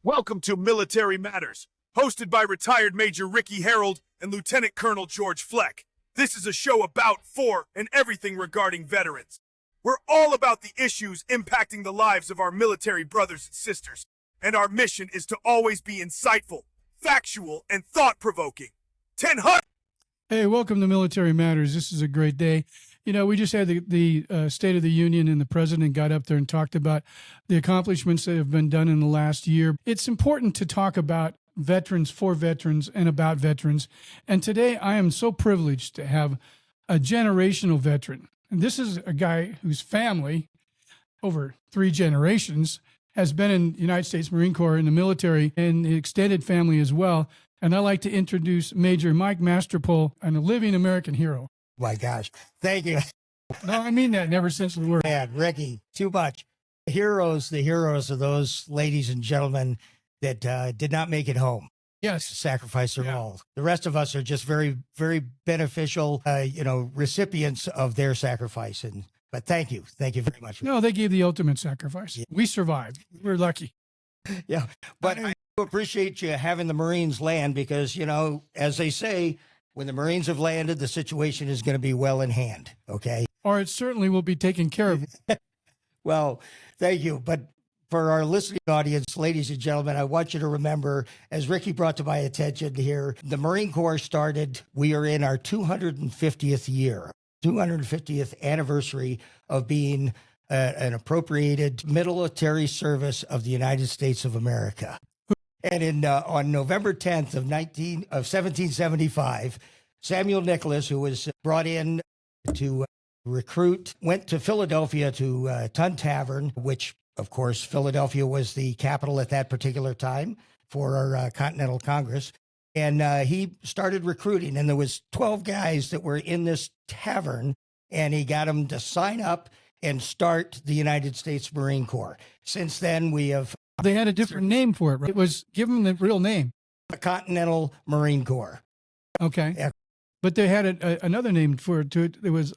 Welcome to Military Matters, hosted by retired Major Ricky Harold and Lieutenant Colonel George Fleck. This is a show about, for, and everything regarding veterans. We're all about the issues impacting the lives of our military brothers and sisters, and our mission is to always be insightful, factual, and thought-provoking. 10 Hey, welcome to Military Matters. This is a great day. You know, we just had the State of the Union, and the president got up there and talked about the accomplishments that have been done in the last year. It's important to talk about veterans, for veterans, and about veterans. And today I am so privileged to have a generational veteran. And this is a guy whose family, over 3 generations, has been in the United States Marine Corps, in the military, and the extended family as well. And I'd like to introduce Major Mike Masterpool, and a living American hero. My gosh. Thank you. No, I mean that in every sense of the word. Man, Ricky, too much. The heroes are those ladies and gentlemen that did not make it home. Yes. Sacrifice their all. The rest of us are just very, very beneficial, recipients of their sacrifice. But thank you. Thank you very much. No, they gave the ultimate sacrifice. Yeah. We survived. We're lucky. Yeah. But I appreciate you having the Marines land because, as they say, when the Marines have landed, the situation is going to be well in hand. Okay. Or it certainly will be taken care of. Well, thank you. But for our listening audience, ladies and gentlemen, I want you to remember, as Ricky brought to my attention here, the Marine Corps started, we are in our 250th year, 250th anniversary of being an appropriated military service of the United States of America. And on November 10th of 1775, Samuel Nicholas, who was brought in to recruit, went to Philadelphia to Tun Tavern, which, of course, Philadelphia was the capital at that particular time for our Continental Congress. And he started recruiting, and there was 12 guys that were in this tavern, and he got them to sign up and start the United States Marine Corps. Since then, we have... They had a different name for it, right? It was, give them the real name. The Continental Marine Corps. Okay. Yeah. But they had another name for it, too. It was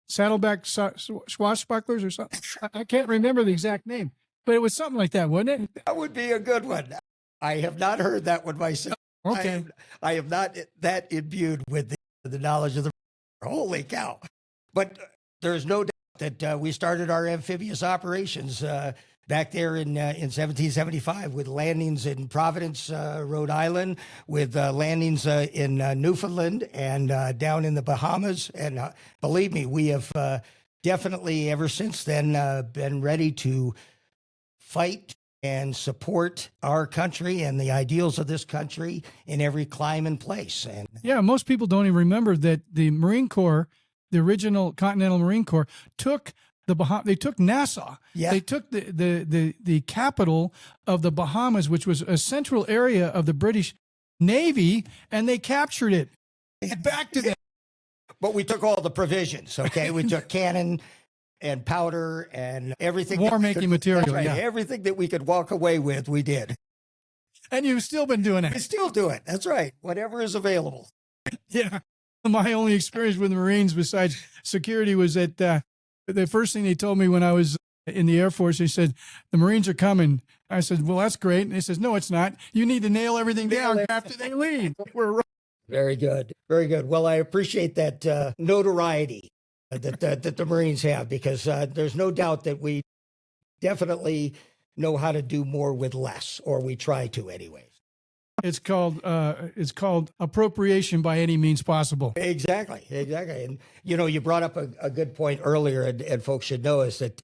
Saddleback Swashbucklers or something. I can't remember the exact name, but it was something like that, wasn't it? That would be a good one. I have not heard that one myself. Okay. I am not that imbued with the knowledge of the... Holy cow. But there's no doubt that we started our amphibious operations back there in 1775 with landings in Providence, Rhode Island, with landings in Newfoundland and down in the Bahamas. And believe me, we have definitely ever since then been ready to fight and support our country and the ideals of this country in every clime and place. And yeah, most people don't even remember that the Marine Corps, the original Continental Marine Corps, took they took Nassau. Yeah. They took the capital of the Bahamas, which was a central area of the British Navy, and they captured it. Back to them. But we took all the provisions, okay? We took cannon and powder and everything. War-making material, that's right, yeah. Everything that we could walk away with, we did. And you've still been doing it. We still do it. That's right. Whatever is available. Yeah. My only experience with the Marines besides security was that the first thing they told me when I was in the Air Force, they said, the Marines are coming. I said, well, that's great. And they says, no, it's not. You need to nail everything down after they leave. Very good. Very good. Well, I appreciate that notoriety that the Marines have, because there's no doubt that we definitely know how to do more with less, or we try to anyways. It's called appropriation by any means possible. Exactly. And, you brought up a good point earlier, and folks should know is that,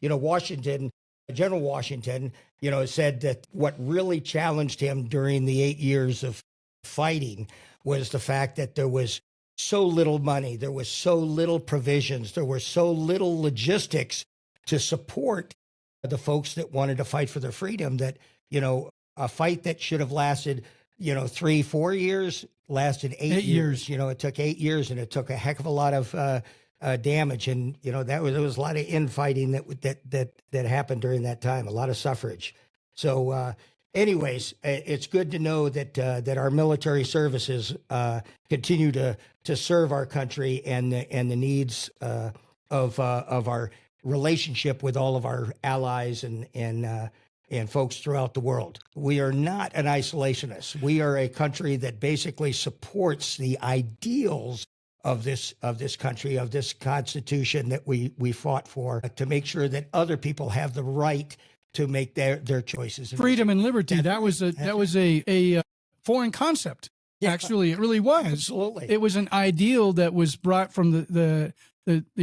General Washington, said that what really challenged him during the 8 years of fighting was the fact that there was so little money, there was so little provisions, there were so little logistics to support the folks that wanted to fight for their freedom that, a fight that should have lasted, 3-4 years lasted 8 years. It took 8 years, and it took a heck of a lot of damage. And, there was a lot of infighting that happened during that time, a lot of suffrage. So anyways, it's good to know that our military services continue to serve our country and the needs of our relationship with all of our allies and and folks throughout the world. We are not an isolationist. We are a country that basically supports the ideals of this country, of this Constitution that we fought for, to make sure that other people have the right to make their choices. Freedom and liberty. That was a foreign concept. Yeah. Actually, it really was. Absolutely. It was an ideal that was brought from the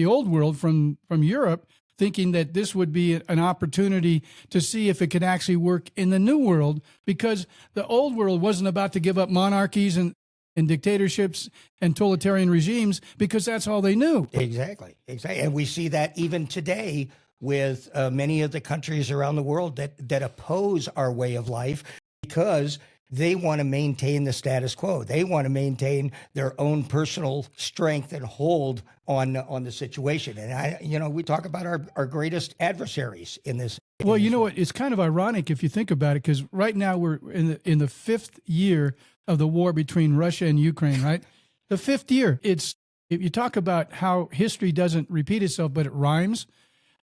old world, from Europe, thinking that this would be an opportunity to see if it could actually work in the new world, because the old world wasn't about to give up monarchies and dictatorships and totalitarian regimes, because that's all they knew. Exactly. And we see that even today with many of the countries around the world that oppose our way of life, because they want to maintain the status quo. They want to maintain their own personal strength and hold on the situation. And we talk about our greatest adversaries in this. Well, you know what? It's kind of ironic if you think about it, because right now we're in the fifth year of the war between Russia and Ukraine, right? The fifth year. If you talk about how history doesn't repeat itself, but it rhymes.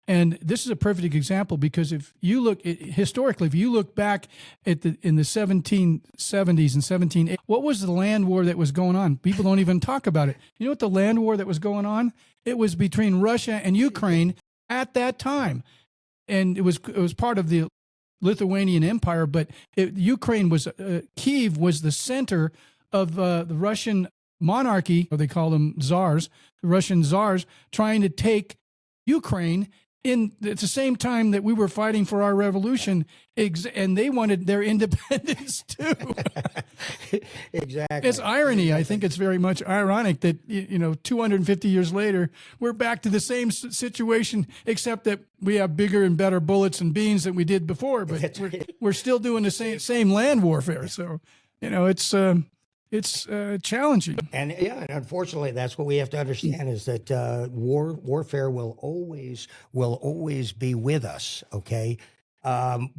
And this is a perfect example, because if you look historically, if you look back in the 1770s and 1780s, what was the land war that was going on? People don't even talk about it. You know what the land war that was going on? It was between Russia and Ukraine at that time. And it was part of the Lithuanian Empire, but Ukraine was, Kyiv was the center of the Russian monarchy, or they call them czars, the Russian czars, trying to take Ukraine at the same time that we were fighting for our revolution, and they wanted their independence too. Exactly. It's irony. I think it's very much ironic that 250 years later, we're back to the same situation, except that we have bigger and better bullets and beans than we did before. But we're still doing the same land warfare. So it's challenging. And unfortunately, that's what we have to understand, is that warfare will always be with us. Okay.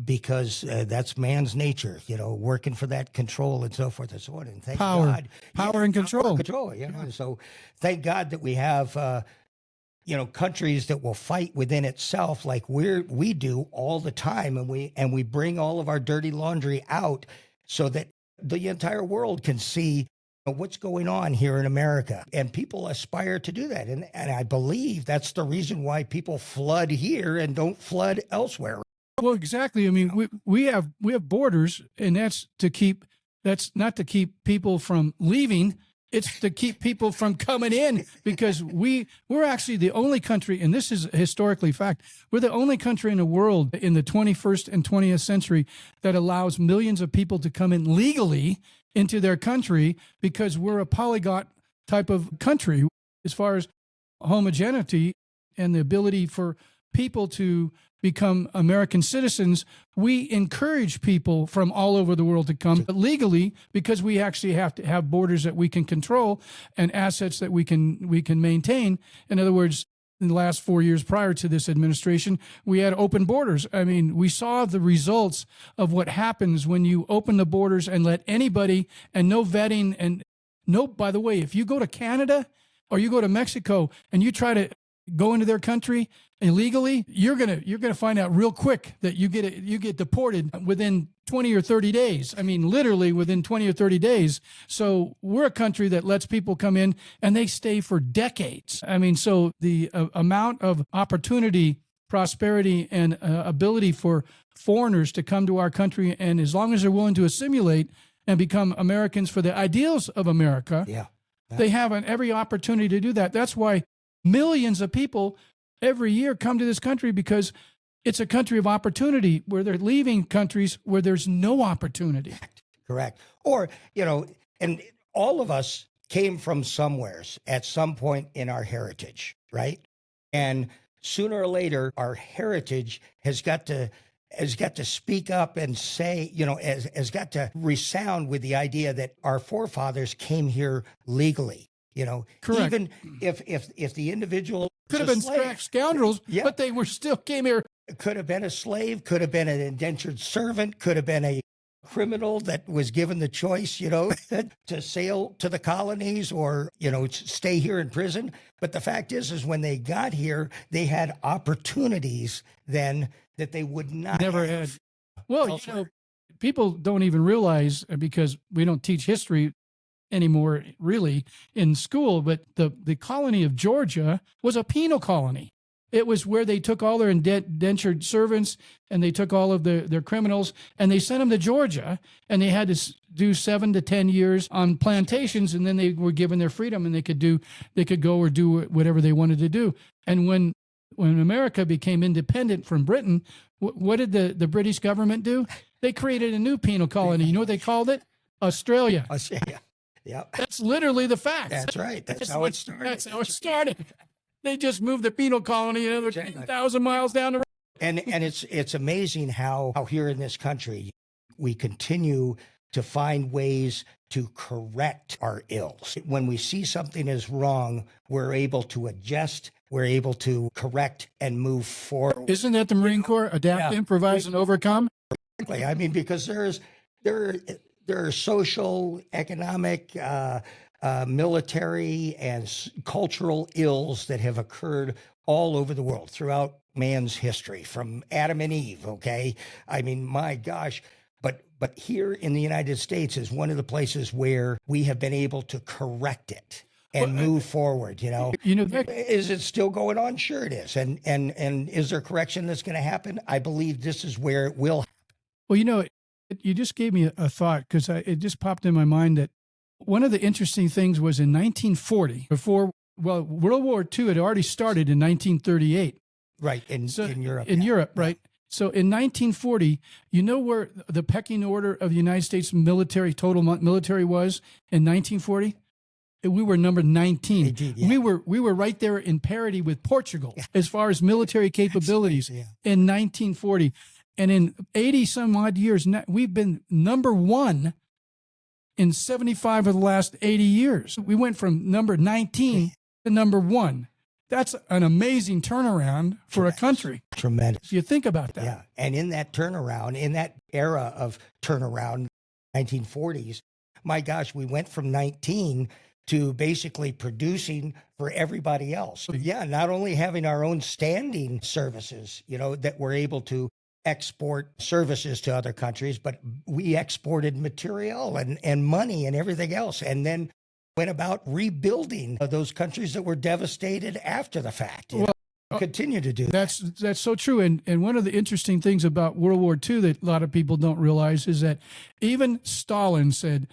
Because that's man's nature, working for that control and so forth and so on. And thank God, power and control. And so thank God that we have, countries that will fight within itself, like we do all the time, and we bring all of our dirty laundry out so that the entire world can see what's going on here in America. And people aspire to do that. And I believe that's the reason why people flood here and don't flood elsewhere. Well, exactly. I mean, we have borders, and that's not to keep people from leaving. It's to keep people from coming in, because we're actually the only country, and this is historically fact, we're the only country in the world in the 21st and 20th century that allows millions of people to come in legally into their country, because we're a polyglot type of country as far as homogeneity and the ability for people to become American citizens. We encourage people from all over the world to come legally, because we actually have to have borders that we can control and assets that we can maintain. In other words, in the last 4 years prior to this administration, we had open borders. I mean, we saw the results of what happens when you open the borders and let anybody, and no vetting, and by the way, if you go to Canada or you go to Mexico and you try to go into their country illegally, you're gonna find out real quick that you get deported within 20 or 30 days. I mean, literally within 20 or 30 days. So we're a country that lets people come in and they stay for decades. I mean, so the amount of opportunity, prosperity, and ability for foreigners to come to our country, and as long as they're willing to assimilate and become Americans for the ideals of America, they have every opportunity to do that. That's why millions of people every year come to this country, because it's a country of opportunity, where they're leaving countries where there's no opportunity. Correct. Or, and all of us came from somewheres at some point in our heritage, right? And sooner or later, our heritage has got to speak up and say, has got to resound with the idea that our forefathers came here legally. Correct. Even if the individual could have been scoundrels, but they came here. Could have been a slave, could have been an indentured servant, could have been a criminal that was given the choice, to sail to the colonies or, stay here in prison. But the fact is when they got here, they had opportunities then that they would not never have. had. Well, elsewhere. people don't even realize because we don't teach history anymore really in school, but the colony of Georgia was a penal colony. It was where they took all their indentured servants and they took all of their criminals and they sent them to Georgia and they had to do 7 to 10 years on plantations, and then they were given their freedom and they could go or do whatever they wanted to do. And when America became independent from Britain, what did the British government do? They created a new penal colony. You know what they called it? Australia. Australia. Yeah. That's literally the facts. That's right. That's how it started. That's how it started. They just moved the penal colony another 10,000 miles down the road. And it's amazing how here in this country we continue to find ways to correct our ills. When we see something is wrong, we're able to adjust, we're able to correct and move forward. Isn't that the Marine Corps? Adapt, improvise, and overcome? I mean, because there are social, economic, military, and cultural ills that have occurred all over the world throughout man's history, from Adam and Eve. Okay, I mean, my gosh. But here in the United States is one of the places where we have been able to correct it and move forward. Is it still going on? Sure it is. And is there correction that's going to happen? I believe this is where it will happen. Well, you just gave me a thought, because it just popped in my mind that one of the interesting things was in 1940, World War II had already started in 1938. Right, in Europe. In Europe, right? So in 1940, you know where the pecking order of the United States total military was in 1940? We were number 19. Indeed, yeah. We were right there in parity with Portugal as far as military capabilities in 1940. And in 80 some odd years, we've been number one in 75 of the last 80 years. We went from number 19 to number one. That's an amazing turnaround for a country. Tremendous. If you think about that. Yeah. And in that turnaround, in that era of turnaround, 1940s, my gosh, we went from 19 to basically producing for everybody else. Yeah, not only having our own standing services, that we're able to export services to other countries, but we exported material and money and everything else, and then went about rebuilding those countries that were devastated after the fact. Continue to do that. That's so true. And one of the interesting things about World War II that a lot of people don't realize is that even Stalin said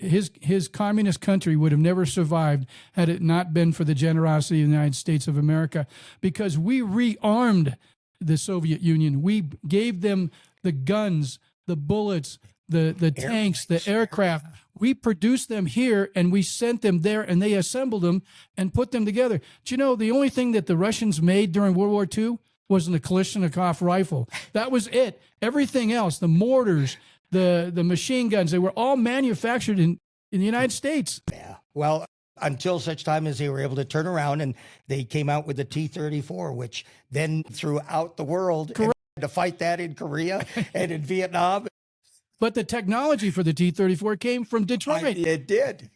his communist country would have never survived had it not been for the generosity of the United States of America, because we rearmed the Soviet Union. We gave them the guns, the bullets, the tanks, the aircraft. We produced them here and we sent them there, and they assembled them and put them together. Do you know the only thing that the Russians made during World War II was the Kalashnikov rifle? That was it. Everything else, the mortars, the machine guns, they were all manufactured in the United States. Yeah. Well, until such time as they were able to turn around and they came out with the T-34, which then throughout the world, and to fight that in Korea and in Vietnam. But the technology for the T-34 came from Detroit. It did.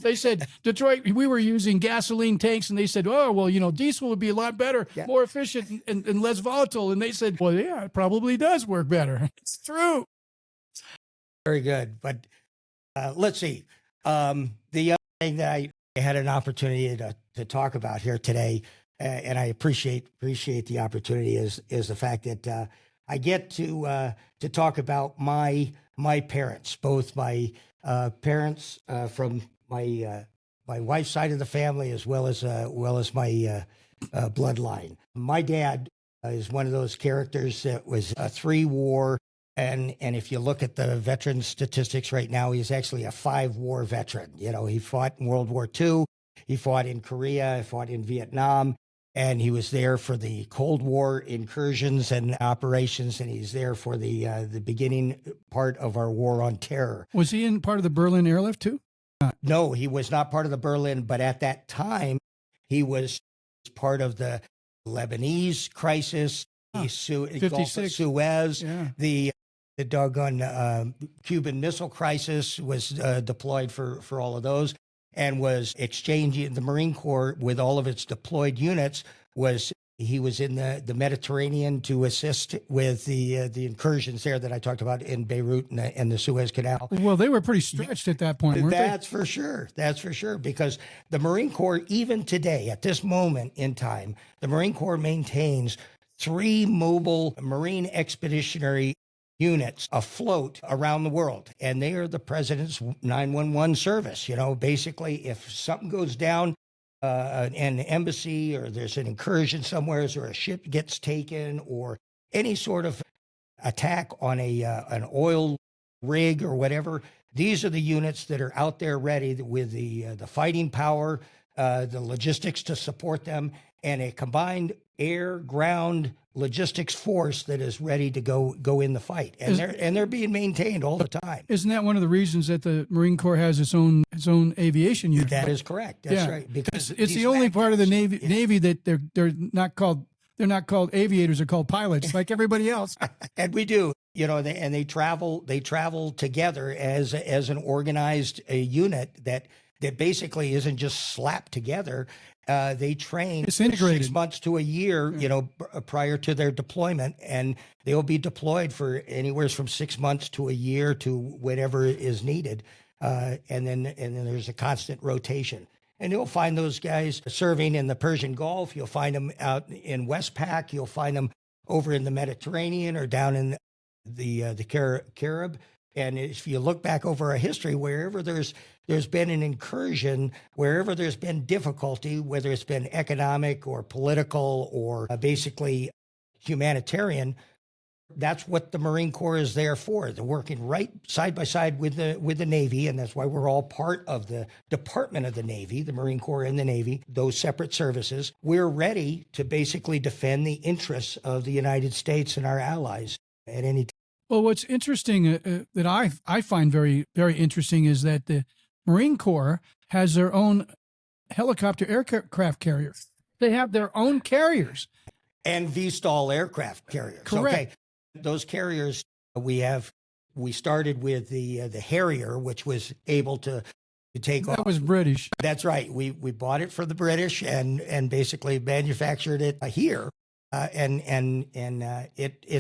They said, Detroit, we were using gasoline tanks, and they said, oh, well, diesel would be a lot better, more efficient, and less volatile. And they said, well, yeah, it probably does work better. It's true. Very good. But let's see. The other thing that I had an opportunity to talk about here today, and I appreciate the opportunity, is the fact that I get to talk about my parents, both my parents from my wife's side of the family, as well as my bloodline. My dad is one of those characters that was a 3-war, and if you look at the veteran statistics right now, he's actually a 5-war veteran. He fought in World War II, he fought in Korea, he fought in Vietnam. And he was there for the Cold War incursions and operations, and he's there for the beginning part of our war on terror. Was he in part of the Berlin airlift too? No, he was not part of the Berlin, but at that time, he was part of the Lebanese crisis, the Gulf of Suez, the doggone Cuban Missile Crisis was deployed for all of those. And was exchanging, the Marine Corps with all of its deployed units was He was in the Mediterranean to assist with the incursions there that I talked about in Beirut and the Suez Canal. Well, they were pretty stretched at that point, weren't they? That's for sure. That's for sure. Because the Marine Corps, even today, at this moment in time, the Marine Corps maintains 3 mobile Marine expeditionary units afloat around the world. And they are the President's 911 service. You know, basically, if something goes down, an embassy, or there's an incursion somewhere, or a ship gets taken, or any sort of attack on an oil rig or whatever, these are the units that are out there ready with the fighting power, the logistics to support them, and a combined air, ground, logistics force that is ready to go in the fight, and they're being maintained all the time. Isn't that one of the reasons that the Marine Corps has its own aviation unit? That is correct. That's right. Because it's the only part of the Navy that they're not called aviators; they're called pilots, like everybody else. And we do, you know, they travel together as an organized unit that basically isn't just slapped together. They train It's integrated. 6 months to a year, you know, prior to their deployment, and they will be deployed for anywhere from 6 months to a year to whatever is needed, and then there's a constant rotation. And you'll find those guys serving in the Persian Gulf. You'll find them out in Westpac. You'll find them over in the Mediterranean or down in the Carib. And if you look back over our history, wherever there's been an incursion, wherever there's been difficulty, whether it's been economic or political or basically humanitarian, that's what the Marine Corps is there for. They're working right side by side with the Navy, and that's why we're all part of the Department of the Navy, the Marine Corps and the Navy, those separate services. We're ready to basically defend the interests of the United States and our allies at any time. Well, what's interesting that I find very, very interesting is that the Marine Corps has their own helicopter aircraft carriers. They have their own carriers. And VSTOL aircraft carriers. Correct. Okay. Those carriers, we started with the Harrier, which was able to take off. That was British. That's right. We bought it for the British and basically manufactured it here. It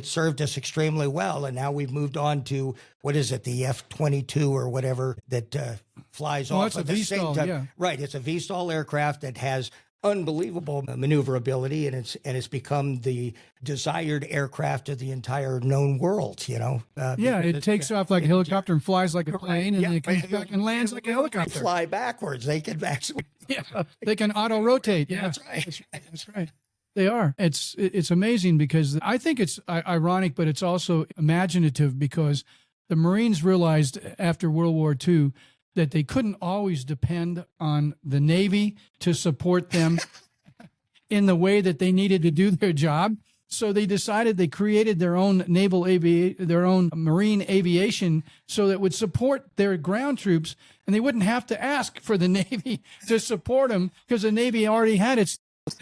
served us extremely well. And now we've moved on to, what is it, the F-22 or whatever that flies off at at the the same VSTOL, time. yeah. Right. It's a VSTOL aircraft that has unbelievable maneuverability, and it's become the desired aircraft of the entire known world, you know. It takes off like a helicopter and flies like a plane, and then it comes back and lands like a They helicopter. fly backwards. They can actually. Yeah, they can auto-rotate. Yeah, That's right. That's right. They are. It's amazing because I think it's ironic, but it's also imaginative because the Marines realized after World War II that they couldn't always depend on the Navy to support them in the way that they needed to do their job. So they decided they created their own their own marine aviation so that it would support their ground troops, and they wouldn't have to ask for the Navy to support them because the Navy already had its.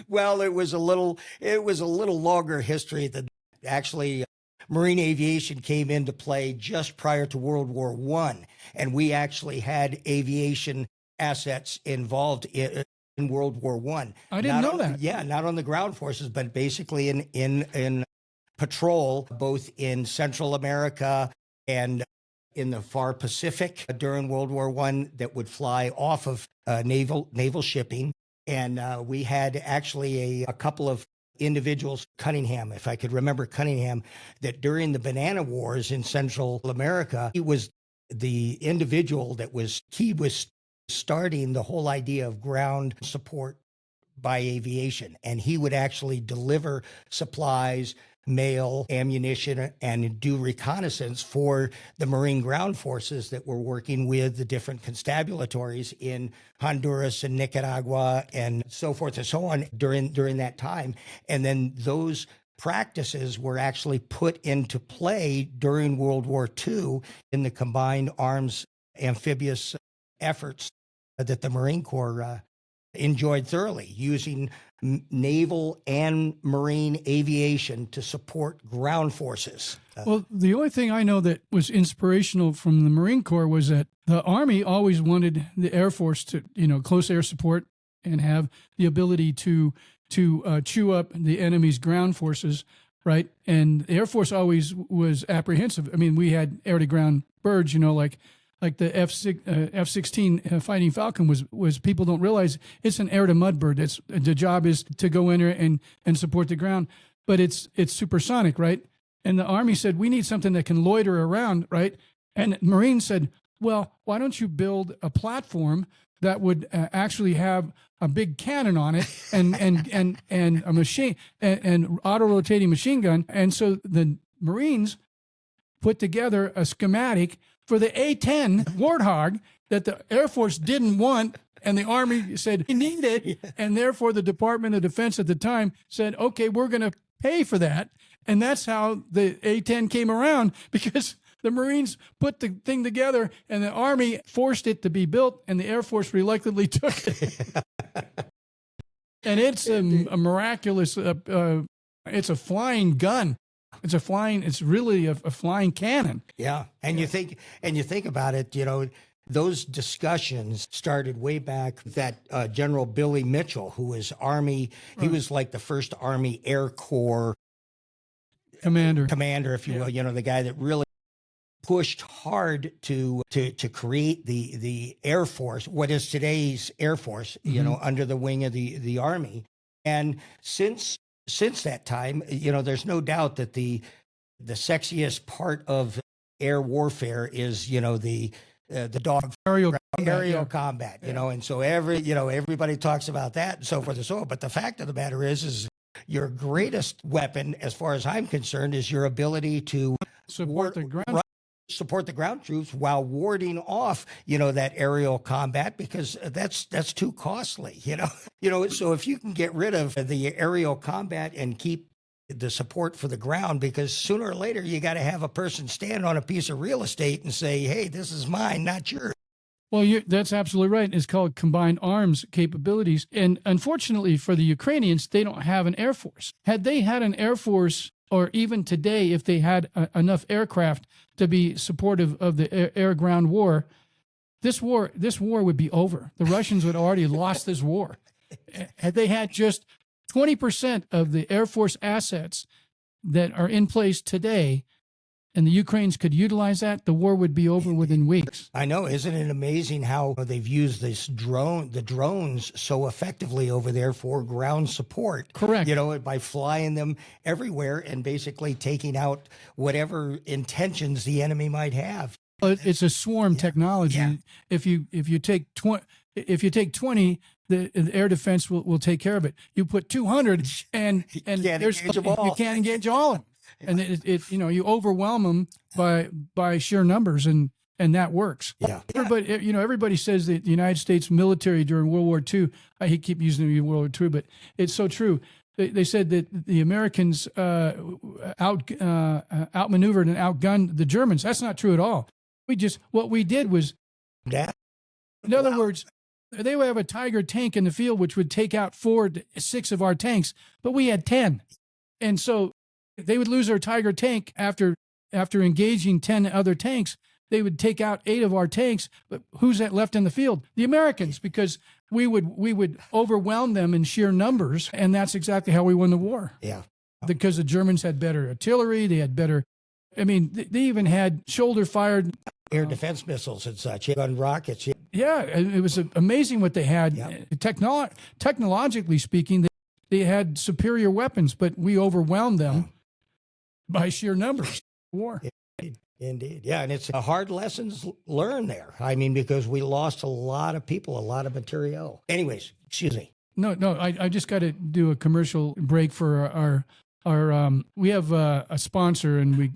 Well, it was a little longer history than actually. Marine aviation came into play just prior to World War I, and we actually had aviation assets involved in World War I. I didn't know that. Yeah, not on the ground forces, but basically in patrol, both in Central America and in the far Pacific during World War I, that would fly off of naval shipping. And we had actually a couple of individuals, Cunningham, if I could remember Cunningham, that during the Banana Wars in Central America, he was the individual he was starting the whole idea of ground support by aviation. And he would actually deliver supplies, mail, ammunition, and do reconnaissance for the Marine ground forces that were working with the different constabulatories in Honduras and Nicaragua and so forth and so on during that time. And then those practices were actually put into play during World War II in the combined arms amphibious efforts that the Marine Corps enjoyed thoroughly, using naval and marine aviation to support ground forces. Well, the only thing I know that was inspirational from the Marine Corps was that the Army always wanted the Air Force to, close air support and have the ability to to chew up the enemy's ground forces, right? And the Air Force always was apprehensive. I mean, we had air-to-ground birds, you know, like the F-16 Fighting Falcon was people don't realize it's an air-to-mud bird. The job is to go in there and support the ground, but it's supersonic, right? And the Army said, we need something that can loiter around, right? And Marines said, well, why don't you build a platform that would actually have a big cannon on it and a machine and auto-rotating machine gun. And so the Marines put together a schematic for the A-10 Warthog that the Air Force didn't want, and the Army said, we need it, and therefore the Department of Defense at the time said, okay, we're going to pay for that. And that's how the A-10 came around, because the Marines put the thing together, and the Army forced it to be built, and the Air Force reluctantly took it. And it's a miraculous, it's a flying gun. It's really a flying cannon. Yeah. And you think about it, you know, those discussions started way back that General Billy Mitchell, who was Army, he was like the first Army Air Corps commander, if you will, you know, the guy that really pushed hard to create the Air Force, what is today's Air Force, you know, under the wing of the Army. And since that time, you know, there's no doubt that the sexiest part of air warfare is, you know, the dog aerial combat, you know, and so everybody talks about that and so forth and so on. But the fact of the matter is your greatest weapon, as far as I'm concerned, is your ability to support the ground troops while warding off, you know, that aerial combat, because that's too costly, you know. So if you can get rid of the aerial combat and keep the support for the ground, because sooner or later you got to have a person stand on a piece of real estate and say, hey, this is mine, not yours. Well, that's absolutely right. It's called combined arms capabilities. And unfortunately for the Ukrainians, they don't have an Air Force. Had they had an Air Force, or even today, if they had enough aircraft to be supportive of the air-ground war, this war would be over. The Russians would already lost this war. Had they had just 20% of the Air Force assets that are in place today, and the Ukrainians could utilize that, the war would be over within weeks. I know. Isn't it amazing how they've used the drones so effectively over there for ground support? Correct. You know, by flying them everywhere and basically taking out whatever intentions the enemy might have. It's a swarm technology. Yeah. If you take 20, the air defense will take care of it. You put 200, and you can't engage all of them. And you overwhelm them by sheer numbers, and that works. Yeah. Everybody says that the United States military during World War II, I keep using the World War II, but it's so true. They said that the Americans outmaneuvered and outgunned the Germans. That's not true at all. What we did was, in other words, they would have a Tiger tank in the field, which would take out 4 to 6 of our tanks, but we had 10. And so they would lose their Tiger tank after engaging 10 other tanks. They would take out 8 of our tanks, but who's that left in the field? The Americans, because we would overwhelm them in sheer numbers, and that's exactly how we won the war. Yeah. Because the Germans had better artillery, they had better, they even had shoulder-fired air defense missiles and such, gun rockets. Yeah, it was amazing what they had. Yep. Technologically speaking, they had superior weapons, but we overwhelmed them by sheer numbers. War. Indeed. Yeah, and it's hard lessons learned there. Because we lost a lot of people, a lot of material. Anyways, excuse me. No, I just got to do a commercial break for our we have a sponsor, and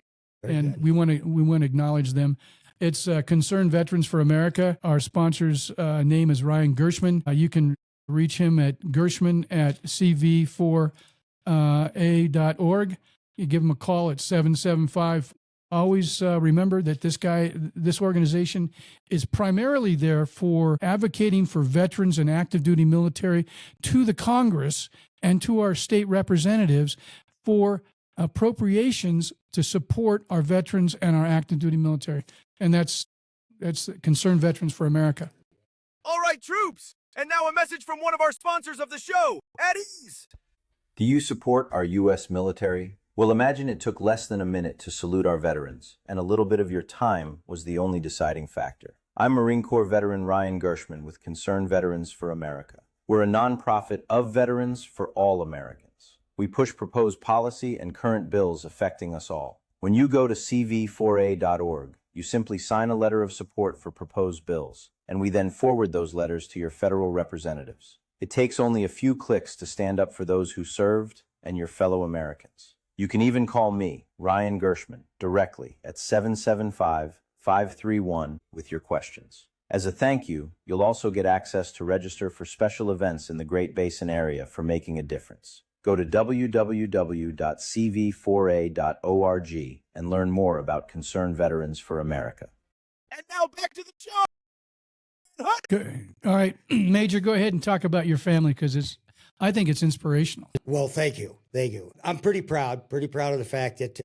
we want to acknowledge them. It's Concerned Veterans for America. Our sponsor's name is Ryan Gershman. You can reach him at gershman@cv4a.org. You give him a call at 775. Always remember that this organization is primarily there for advocating for veterans and active duty military to the Congress and to our state representatives for appropriations to support our veterans and our active duty military. And that's Concerned Veterans for America. All right, troops, And now a message from one of our sponsors of the show, At Ease. Do you support our U.S. military? Well, imagine it took less than a minute to salute our veterans, and a little bit of your time was the only deciding factor. I'm Marine Corps veteran Ryan Gershman with Concerned Veterans for America. We're a nonprofit of veterans for all Americans. We push proposed policy and current bills affecting us all. When you go to cv4a.org, you simply sign a letter of support for proposed bills, and we then forward those letters to your federal representatives. It takes only a few clicks to stand up for those who served and your fellow Americans. You can even call me, Ryan Gershman, directly at 775-531 with your questions. As a thank you, you'll also get access to register for special events in the Great Basin area for making a difference. Go to www.cv4a.org and learn more about Concerned Veterans for America. And now back to the show. Good. All right, Major, go ahead and talk about your family because I think it's inspirational. Well, thank you. Thank you. I'm pretty proud of the fact that,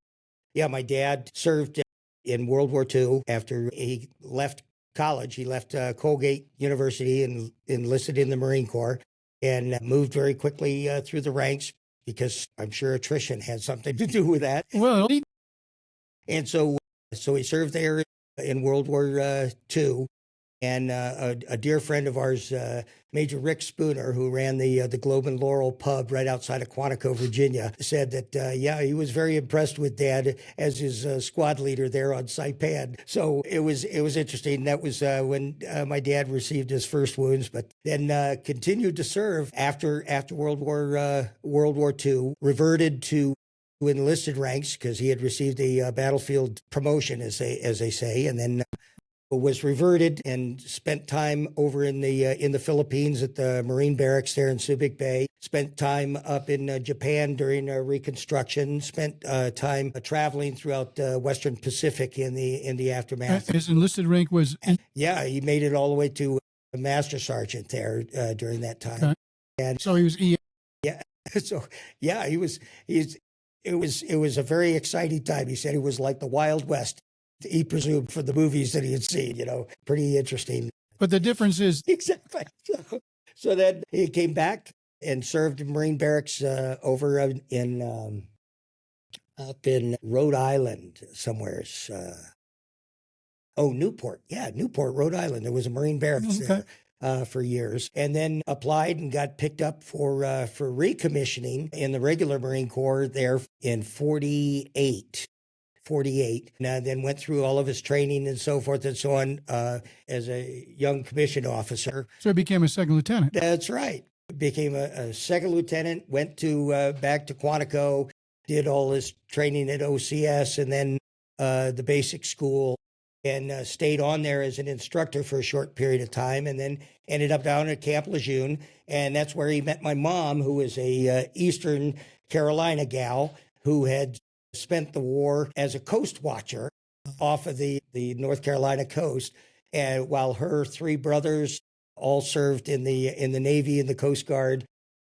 my dad served in World War II. After he left college, he left Colgate University and enlisted in the Marine Corps and moved very quickly through the ranks because I'm sure attrition had something to do with that. Well, And so he served there in World War II. And a dear friend of ours, Major Rick Spooner, who ran the Globe and Laurel pub right outside of Quantico, Virginia, said that, he was very impressed with Dad as his squad leader there on Saipan. So it was interesting. That was when my dad received his first wounds, but then continued to serve after World War II, reverted to enlisted ranks because he had received a battlefield promotion, as they say, and then was reverted and spent time over in the Philippines at the Marine Barracks there in Subic Bay. Spent time up in Japan during Reconstruction. Spent time traveling throughout the Western Pacific in the aftermath. his enlisted rank was. Yeah, he made it all the way to a master sergeant there during that time. Okay. And So he was yeah, so yeah, it was a very exciting time. He said it was like the Wild West. He presumed from the movies that he had seen, pretty interesting. But the difference is Exactly. So then he came back and served in Marine Barracks over in up in Rhode Island somewhere. Newport. Yeah, Newport, Rhode Island. There was a Marine Barracks there for years, and then applied and got picked up for recommissioning in the regular Marine Corps there in 48. Now, then went through all of his training and so forth and so on as a young commissioned officer. so he became a second lieutenant. That's right. Became a second lieutenant, went to back to Quantico, did all his training at OCS and then the basic school, and stayed on there as an instructor for a short period of time, and then ended up down at Camp Lejeune. And that's where he met my mom, who was a Eastern Carolina gal who had spent the war as a coast watcher off of the North Carolina coast, and while her three brothers all served in the Navy and the Coast Guard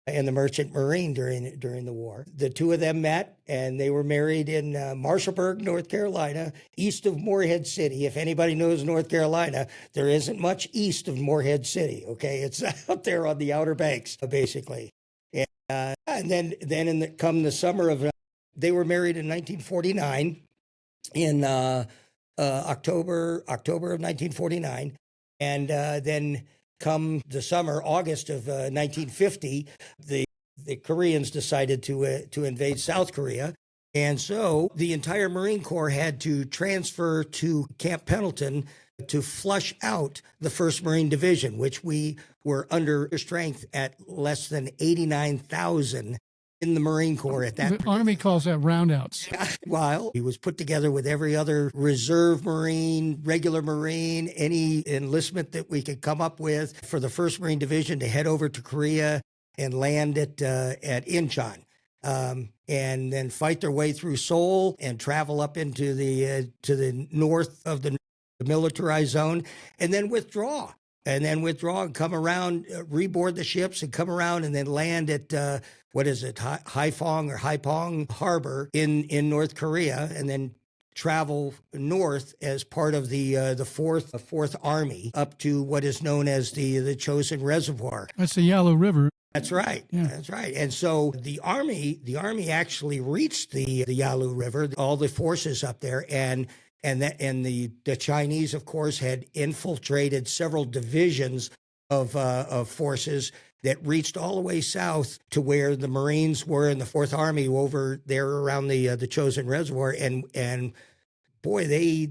and the Merchant Marine during the war. The two of them met, and they were married in Marshallburg, North Carolina, east of Morehead City. If anybody knows North Carolina, there isn't much east of Morehead City. Okay, it's out there on the Outer Banks, basically. And then come the summer of they were married in 1949, in October of 1949, and then come the summer, August of 1950, the Koreans decided to invade South Korea, and so the entire Marine Corps had to transfer to Camp Pendleton to flush out the 1st Marine Division, which we were under strength at less than 89,000 in the Marine Corps at that. The Army calls that roundouts. While he was put together with every other reserve Marine, regular Marine, any enlistment that we could come up with for the 1st Marine Division to head over to Korea and land at Incheon. And then fight their way through Seoul and travel up into to the north of the militarized zone, and then withdraw. And come around, reboard the ships and come around and then land at, Haiphong Harbor in North Korea, and then travel north as part of the Fourth Army up to what is known as the Chosin Reservoir. That's the Yellow River. That's right. Yeah. That's right. And so the army actually reached the Yalu River, all the forces up there, and the Chinese, of course, had infiltrated several divisions of forces that reached all the way south to where the Marines were in the Fourth Army over there around the Chosin Reservoir. And boy,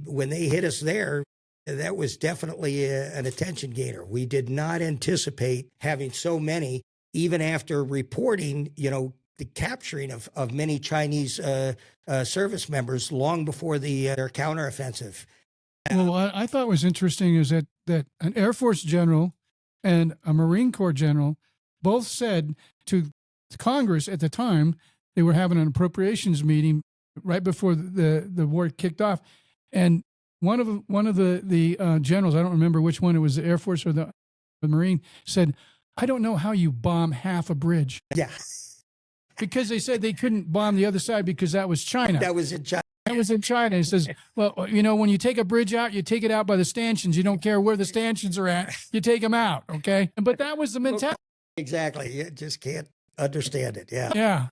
when they hit us there, that was definitely an attention gainer. We did not anticipate having so many, even after reporting, the capturing of many Chinese service members long before their counteroffensive. Well, what I thought was interesting is that an Air Force general and a Marine Corps general both said to Congress at the time, they were having an appropriations meeting right before the war kicked off, and one of the generals, I don't remember which one, it was the Air Force or the Marine, said, "I don't know how you bomb half a bridge." Yeah. Because they said they couldn't bomb the other side because that was China. That was in China. That was in China. He says, well, when you take a bridge out, you take it out by the stanchions. You don't care where the stanchions are at. You take them out, okay? But that was the mentality. Exactly. You just can't understand it. Yeah. Yeah.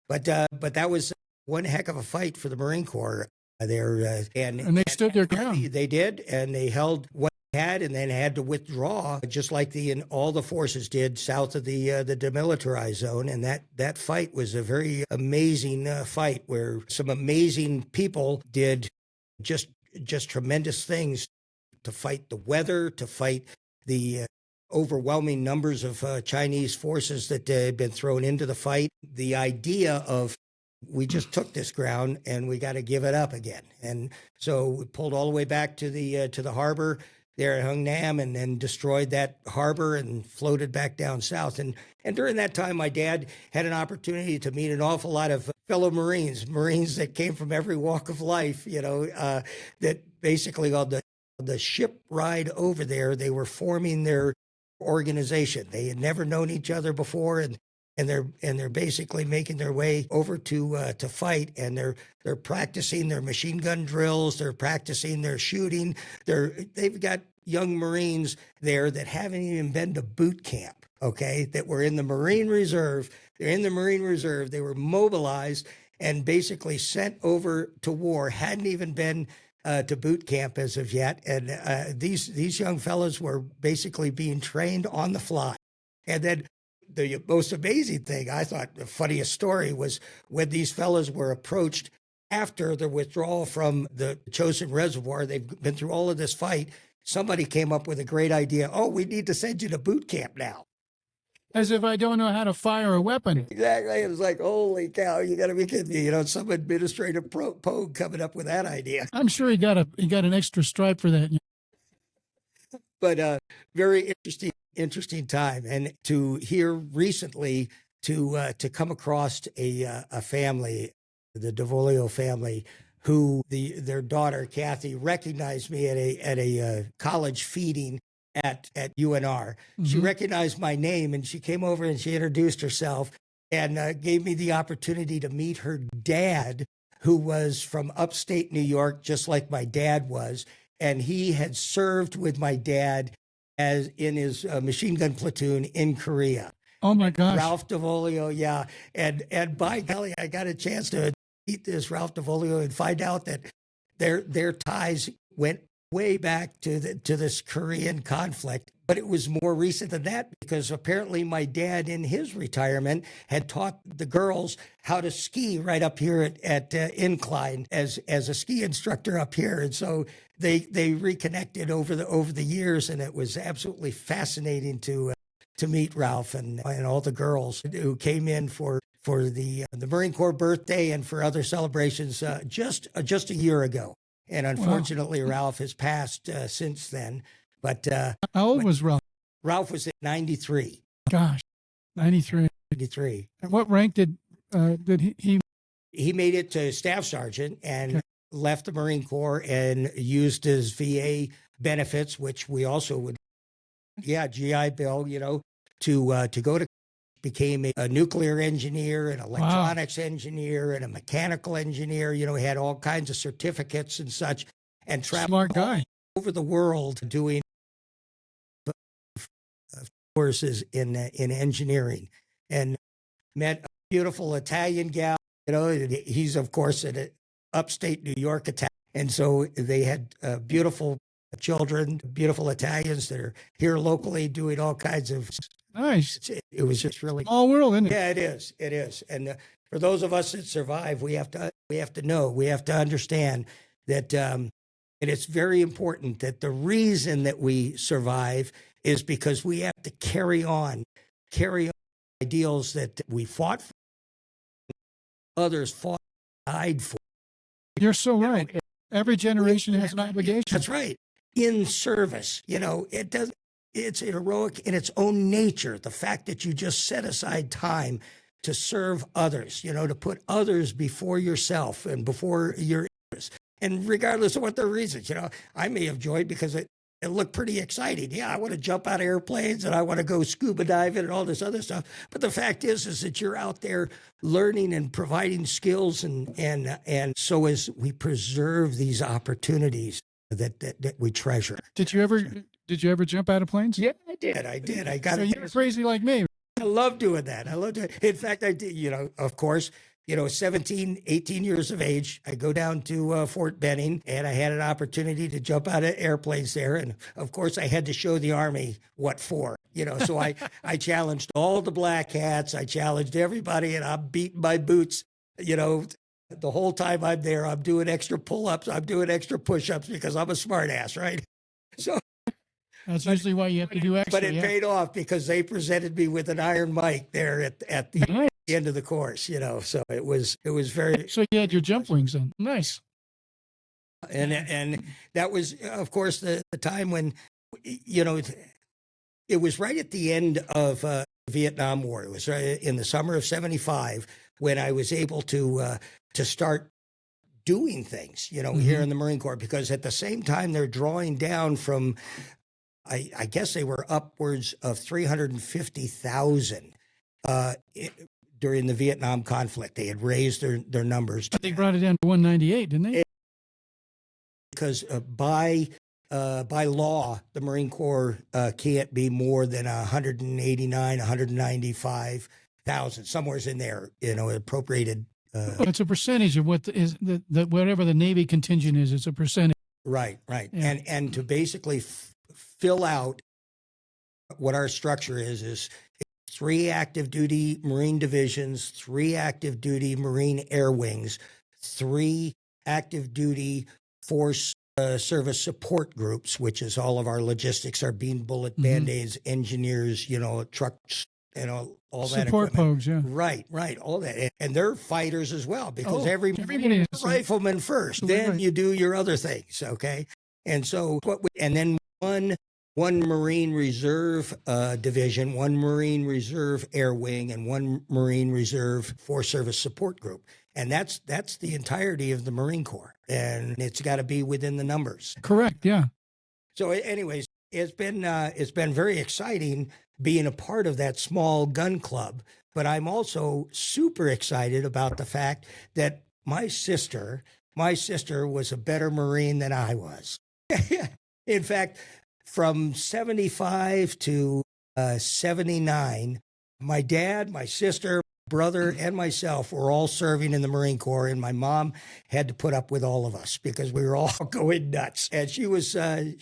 But that was one heck of a fight for the Marine Corps there. And they stood their ground. They did, and they held what they had and then had to withdraw, just like all the forces did south of the demilitarized zone. And that fight was a very amazing fight where some amazing people did just tremendous things to fight the weather, to fight the overwhelming numbers of Chinese forces that had been thrown into the fight. The idea of we just took this ground and we got to give it up again. And so we pulled all the way back to the harbor there at Hungnam and then destroyed that harbor and floated back down south. And during that time, my dad had an opportunity to meet an awful lot of fellow Marines that came from every walk of life, that basically on the ship ride over there, they were forming their organization. They had never known each other before, and they're basically making their way over to fight, and they're practicing their machine gun drills. They're practicing their shooting. They've got young Marines there that haven't even been to boot camp. Okay, that were in the Marine Reserve. They're in the Marine Reserve. They were mobilized and basically sent over to war. Hadn't even been to boot camp as of yet. And these young fellows were basically being trained on the fly. And then the most amazing thing, I thought the funniest story, was when these fellows were approached after the withdrawal from the Chosin Reservoir. They've been through all of this fight. Somebody came up with a great idea. Oh, we need to send you to boot camp now. As if I don't know how to fire a weapon. Exactly. It was like, holy cow, you got to be kidding me. Some administrative pogue coming up with that idea. I'm sure he got an extra stripe for that. But very interesting time. And to hear recently to come across a family, the DeVolio family, who their daughter Kathy recognized me at a college feeding at UNR. Mm-hmm. She recognized my name and she came over and she introduced herself and gave me the opportunity to meet her dad, who was from upstate New York, just like my dad was. And he had served with my dad as in his machine gun platoon in Korea. Oh my gosh. Ralph DeVolio, yeah. And by golly, I got a chance to meet this Ralph DeVolio and find out that their ties went way back to this Korean conflict. But it was more recent than that, because apparently my dad in his retirement had taught the girls how to ski right up here at Incline as a ski instructor up here. And so they reconnected over the years, and it was absolutely fascinating to meet Ralph and all the girls who came in for the Marine Corps birthday and for other celebrations just a year ago. And unfortunately, wow. Ralph has passed since then. But how old was Ralph? Ralph was at 93. Gosh, 93. 93. And what rank did he? He made it to staff sergeant and left the Marine Corps and used his VA benefits, which we also would, GI Bill, to go to became a nuclear engineer, an electronics engineer, and a mechanical engineer. You know, he had all kinds of certificates and such, and traveled Smart guy. all over the world doing courses in engineering, and met a beautiful Italian gal. You know, he's of course an upstate New York Italian, and so they had beautiful children, beautiful Italians that are here locally doing all kinds of. Nice. It was just really Small world, isn't it? Yeah, it is. It is. And for those of us that survive, we have to understand that it is very important that the reason that we survive is because we have to carry on ideals that we fought for, others fought, died for. You're so right. Every generation has an obligation. That's right. In service, you know, it's heroic in its own nature. The fact that you just set aside time to serve others, you know, to put others before yourself and before your interests. And regardless of what their reasons, you know, I may have joined because it looked pretty exciting. Yeah, I want to jump out of airplanes and I want to go scuba diving and all this other stuff. But the fact is that you're out there learning and providing skills, and so as we preserve these opportunities that we treasure. Did you ever jump out of planes? Yeah, I did. I got So it. you're crazy like me. I love doing that. In fact, I did, you know, of course, you know, 17, 18 years of age, I go down to Fort Benning, and I had an opportunity to jump out of airplanes there. And of course, I had to show the Army what for, you know, so I challenged all the black hats. I challenged everybody, and I'm beating my boots, you know. The whole time I'm there, I'm doing extra pull-ups, I'm doing extra push-ups because I'm a smart ass, right? So That's usually why you have to do extra. but it paid off because they presented me with an iron mic there at the end of the course, you know. So it was very. So you had your jump wings on. Nice. And that was, of course, the time when, you know, it was right at the end of the Vietnam War. It was right in the summer of '75 when I was able to start doing things, you know, here in the Marine Corps, because at the same time they're drawing down from, I guess they were upwards of 350,000 during the Vietnam conflict. They had raised their numbers. They brought it down to 198, didn't they? Because by law, the Marine Corps can't be more than 189, 195,000, somewhere's in there, you know, appropriated. It's a percentage of what whatever the Navy contingent is. It's a percentage. Right. Yeah. And to basically fill out what our structure is 3 active duty Marine divisions, 3 active duty Marine air wings, 3 active duty force service support groups, which is all of our logistics, our bean bullet, Band-Aids, engineers, you know, trucks, you know, all that Support equipment. pogues, yeah. Right, all that. And they're fighters as well, because everybody is. rifleman first, then Right. you do your other things, okay? And so, and then one Marine Reserve division, 1 Marine Reserve Air Wing, and 1 Marine Reserve Force Service Support Group. And that's the entirety of the Marine Corps. And it's got to be within the numbers. Correct, yeah. So anyways, it's been very exciting being a part of that small gun club. But I'm also super excited about the fact that my sister was a better Marine than I was. In fact, from 75 to 79, my dad, my sister, brother, and myself were all serving in the Marine Corps, and my mom had to put up with all of us because we were all going nuts. And she was an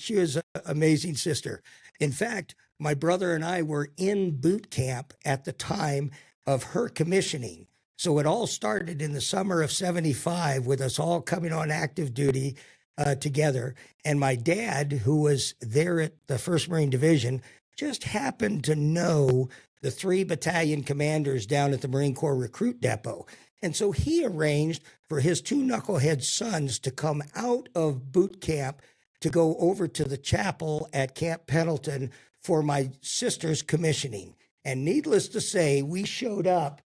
amazing sister. In fact, my brother and I were in boot camp at the time of her commissioning. So it all started in the summer of '75 with us all coming on active duty together. And my dad, who was there at the 1st Marine Division, just happened to know the 3 battalion commanders down at the Marine Corps Recruit Depot. And so he arranged for his 2 knucklehead sons to come out of boot camp to go over to the chapel at Camp Pendleton for my sister's commissioning. And needless to say, we showed up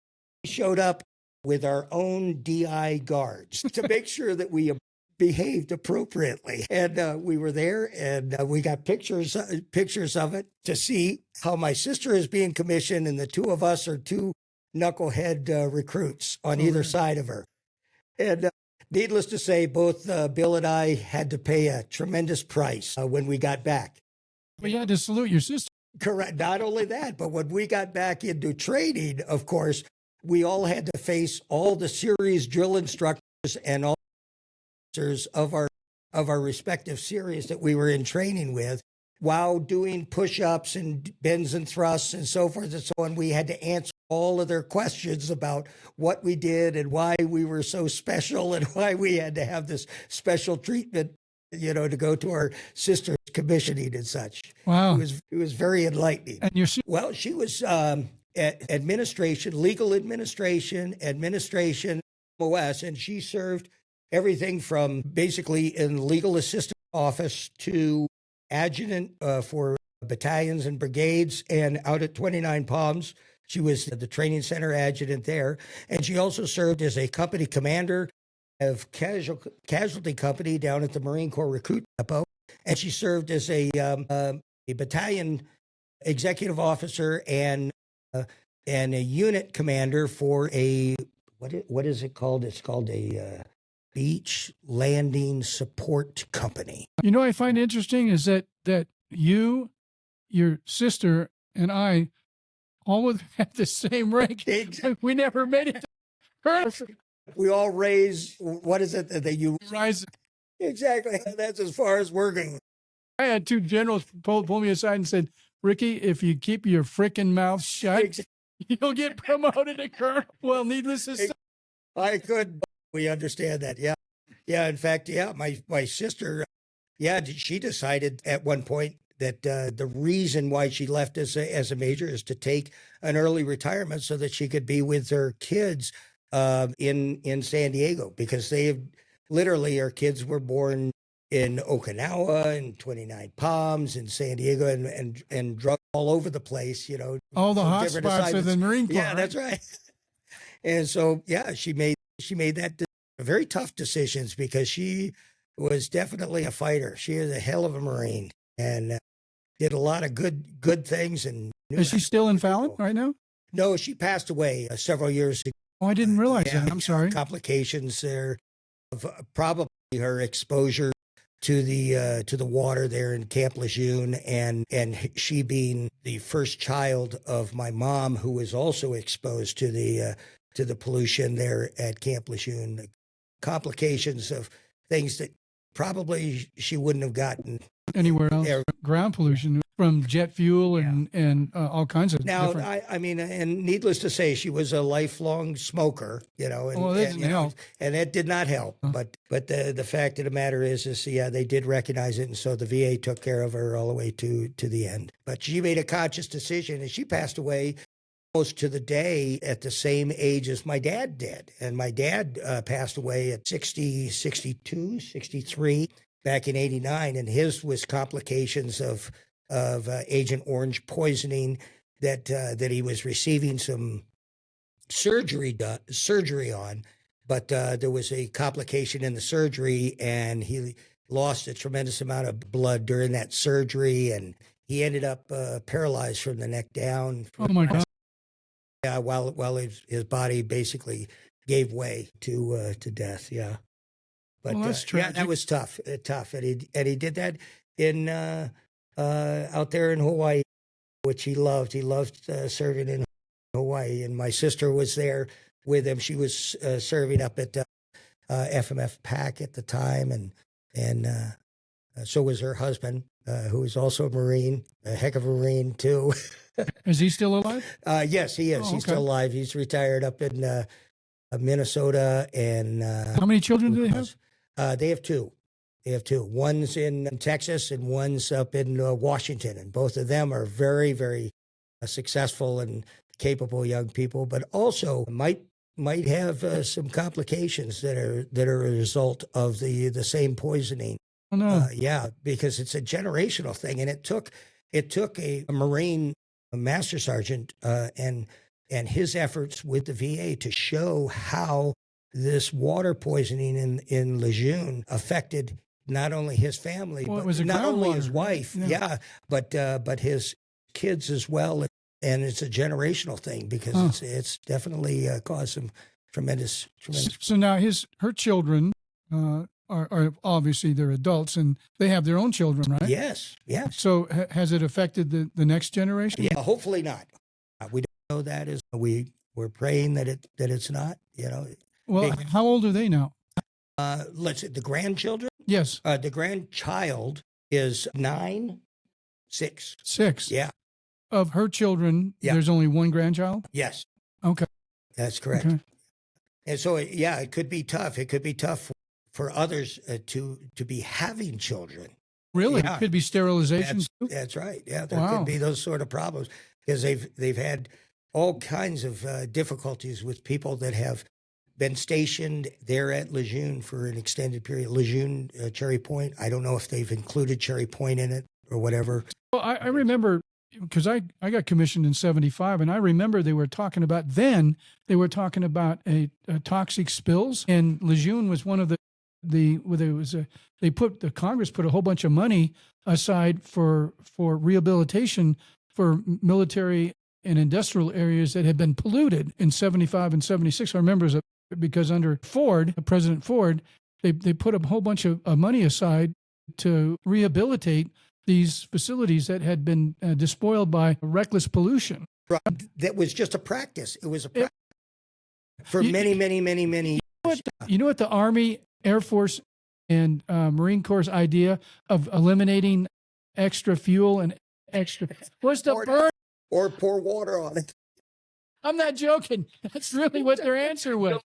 with our own DI guards to make sure that we behaved appropriately. And we were there, and we got pictures of it to see how my sister is being commissioned, and the two of us are two knucklehead recruits on either side of her. And needless to say, both Bill and I had to pay a tremendous price when we got back. Well, you had to salute your sister. Correct. Not only that, but when we got back into training, of course, we all had to face all the series drill instructors and all officers of our respective series that we were in training with, while doing push-ups and bends and thrusts and so forth and so on. We had to answer all of their questions about what we did and why we were so special and why we had to have this special treatment, to go to our sister's commissioning and such. Wow. It was very enlightening. And your Well, she was administration, legal administration, MOS, and she served everything from basically in legal assistant office to adjutant for battalions and brigades, and out at 29 Palms. She was the training center adjutant there. And she also served as a company commander of casualty company down at the Marine Corps Recruit Depot. And she served as a battalion executive officer and a unit commander for a, what is it called? It's called a beach landing support company. I find interesting is that you, your sister, and I all have the same rank. We never made it to colonel. We all raise, what is it that you rise? Exactly. That's as far as we're going. I had two generals pull me aside and said, Ricky, if you keep your frickin' mouth shut, you'll get promoted to colonel. Well, needless to say. I could. We understand that. Yeah. Yeah. In fact, yeah, my sister, she decided at one point that the reason why she left as a major is to take an early retirement so that she could be with her kids in San Diego, because literally her kids were born in Okinawa and 29 Palms and San Diego and drug all over the place, all the hot spots of the Marine Corps. Yeah, that's right. And so, she made that very tough decisions, because she was definitely a fighter. She is a hell of a Marine and did a lot of good things. And is she still in Fallon right now? No, she passed away several years ago. Oh, I didn't realize that. I'm sorry. Complications there of probably her exposure to the water there in Camp Lejeune, and she being the first child of my mom, who was also exposed to the pollution there at Camp Lejeune. Complications of things that probably she wouldn't have gotten anywhere else. Ground pollution from jet fuel and all kinds of different. I mean, and needless to say, she was a lifelong smoker, and that did not help. But the fact of the matter is they did recognize it, and so the VA took care of her all the way to the end. But she made a conscious decision, and she passed away almost to the day at the same age as my dad did. And my dad passed away at 60, 62, 63 back in 89. And his was complications of Agent Orange poisoning that he was receiving some surgery on. But there was a complication in the surgery, and he lost a tremendous amount of blood during that surgery. And he ended up paralyzed from the neck down. Oh, my God. Yeah, while his body basically gave way to death. Yeah, but that's tragic. That was tough, and he did that in out there in Hawaii, which he loved. He loved serving in Hawaii, and my sister was there with him. She was serving up at FMF PAC at the time, and so was her husband, who was also a Marine, a heck of a Marine too. Is he still alive? Yes, he is. He's still alive. He's retired up in Minnesota. And how many children do they have? They have two. One's in Texas and one's up in Washington. And both of them are very, very successful and capable young people, but also might have some complications that are a result of the same poisoning. Oh, no. Because it's a generational thing, and it took a Marine, a master sergeant, and his efforts with the VA to show how this water poisoning in Lejeune affected not only his family, Well, it but was a not only groundwater, his right? wife, Yeah. but his kids as well. And it's a generational thing because it's definitely caused some tremendous. So now her children are obviously they're adults and they have their own children, right? Yes. So has it affected the next generation? Yeah. Hopefully not. We don't know that. We're praying that it's not. Well, how old are they now? Let's see, the grandchildren. Yes. The grandchild is 9, 6. 6. Yeah. Of her children, there's only one grandchild? Yes. Okay. That's correct. Okay. And so, it could be tough. It could be tough for others to be having children. Really? Yeah. It could be sterilization? That's right. Yeah, there Wow. could be those sort of problems because they've had all kinds of difficulties with people that have been stationed there at Lejeune for an extended period. Lejeune, Cherry Point. I don't know if they've included Cherry Point in it or whatever. Well, I remember because I got commissioned in 75, and I remember they were talking about a toxic spills, and Lejeune was one of Congress put a whole bunch of money aside for rehabilitation for military and industrial areas that had been polluted in 75 and 76. I remember because under President Ford, they put a whole bunch of money aside to rehabilitate these facilities that had been despoiled by reckless pollution. That was just a practice. It was a practice for many. You know what the Army, Air Force, and Marine Corps' idea of eliminating extra fuel and extra was to burn or pour water on it. I'm not joking. That's really what their answer was.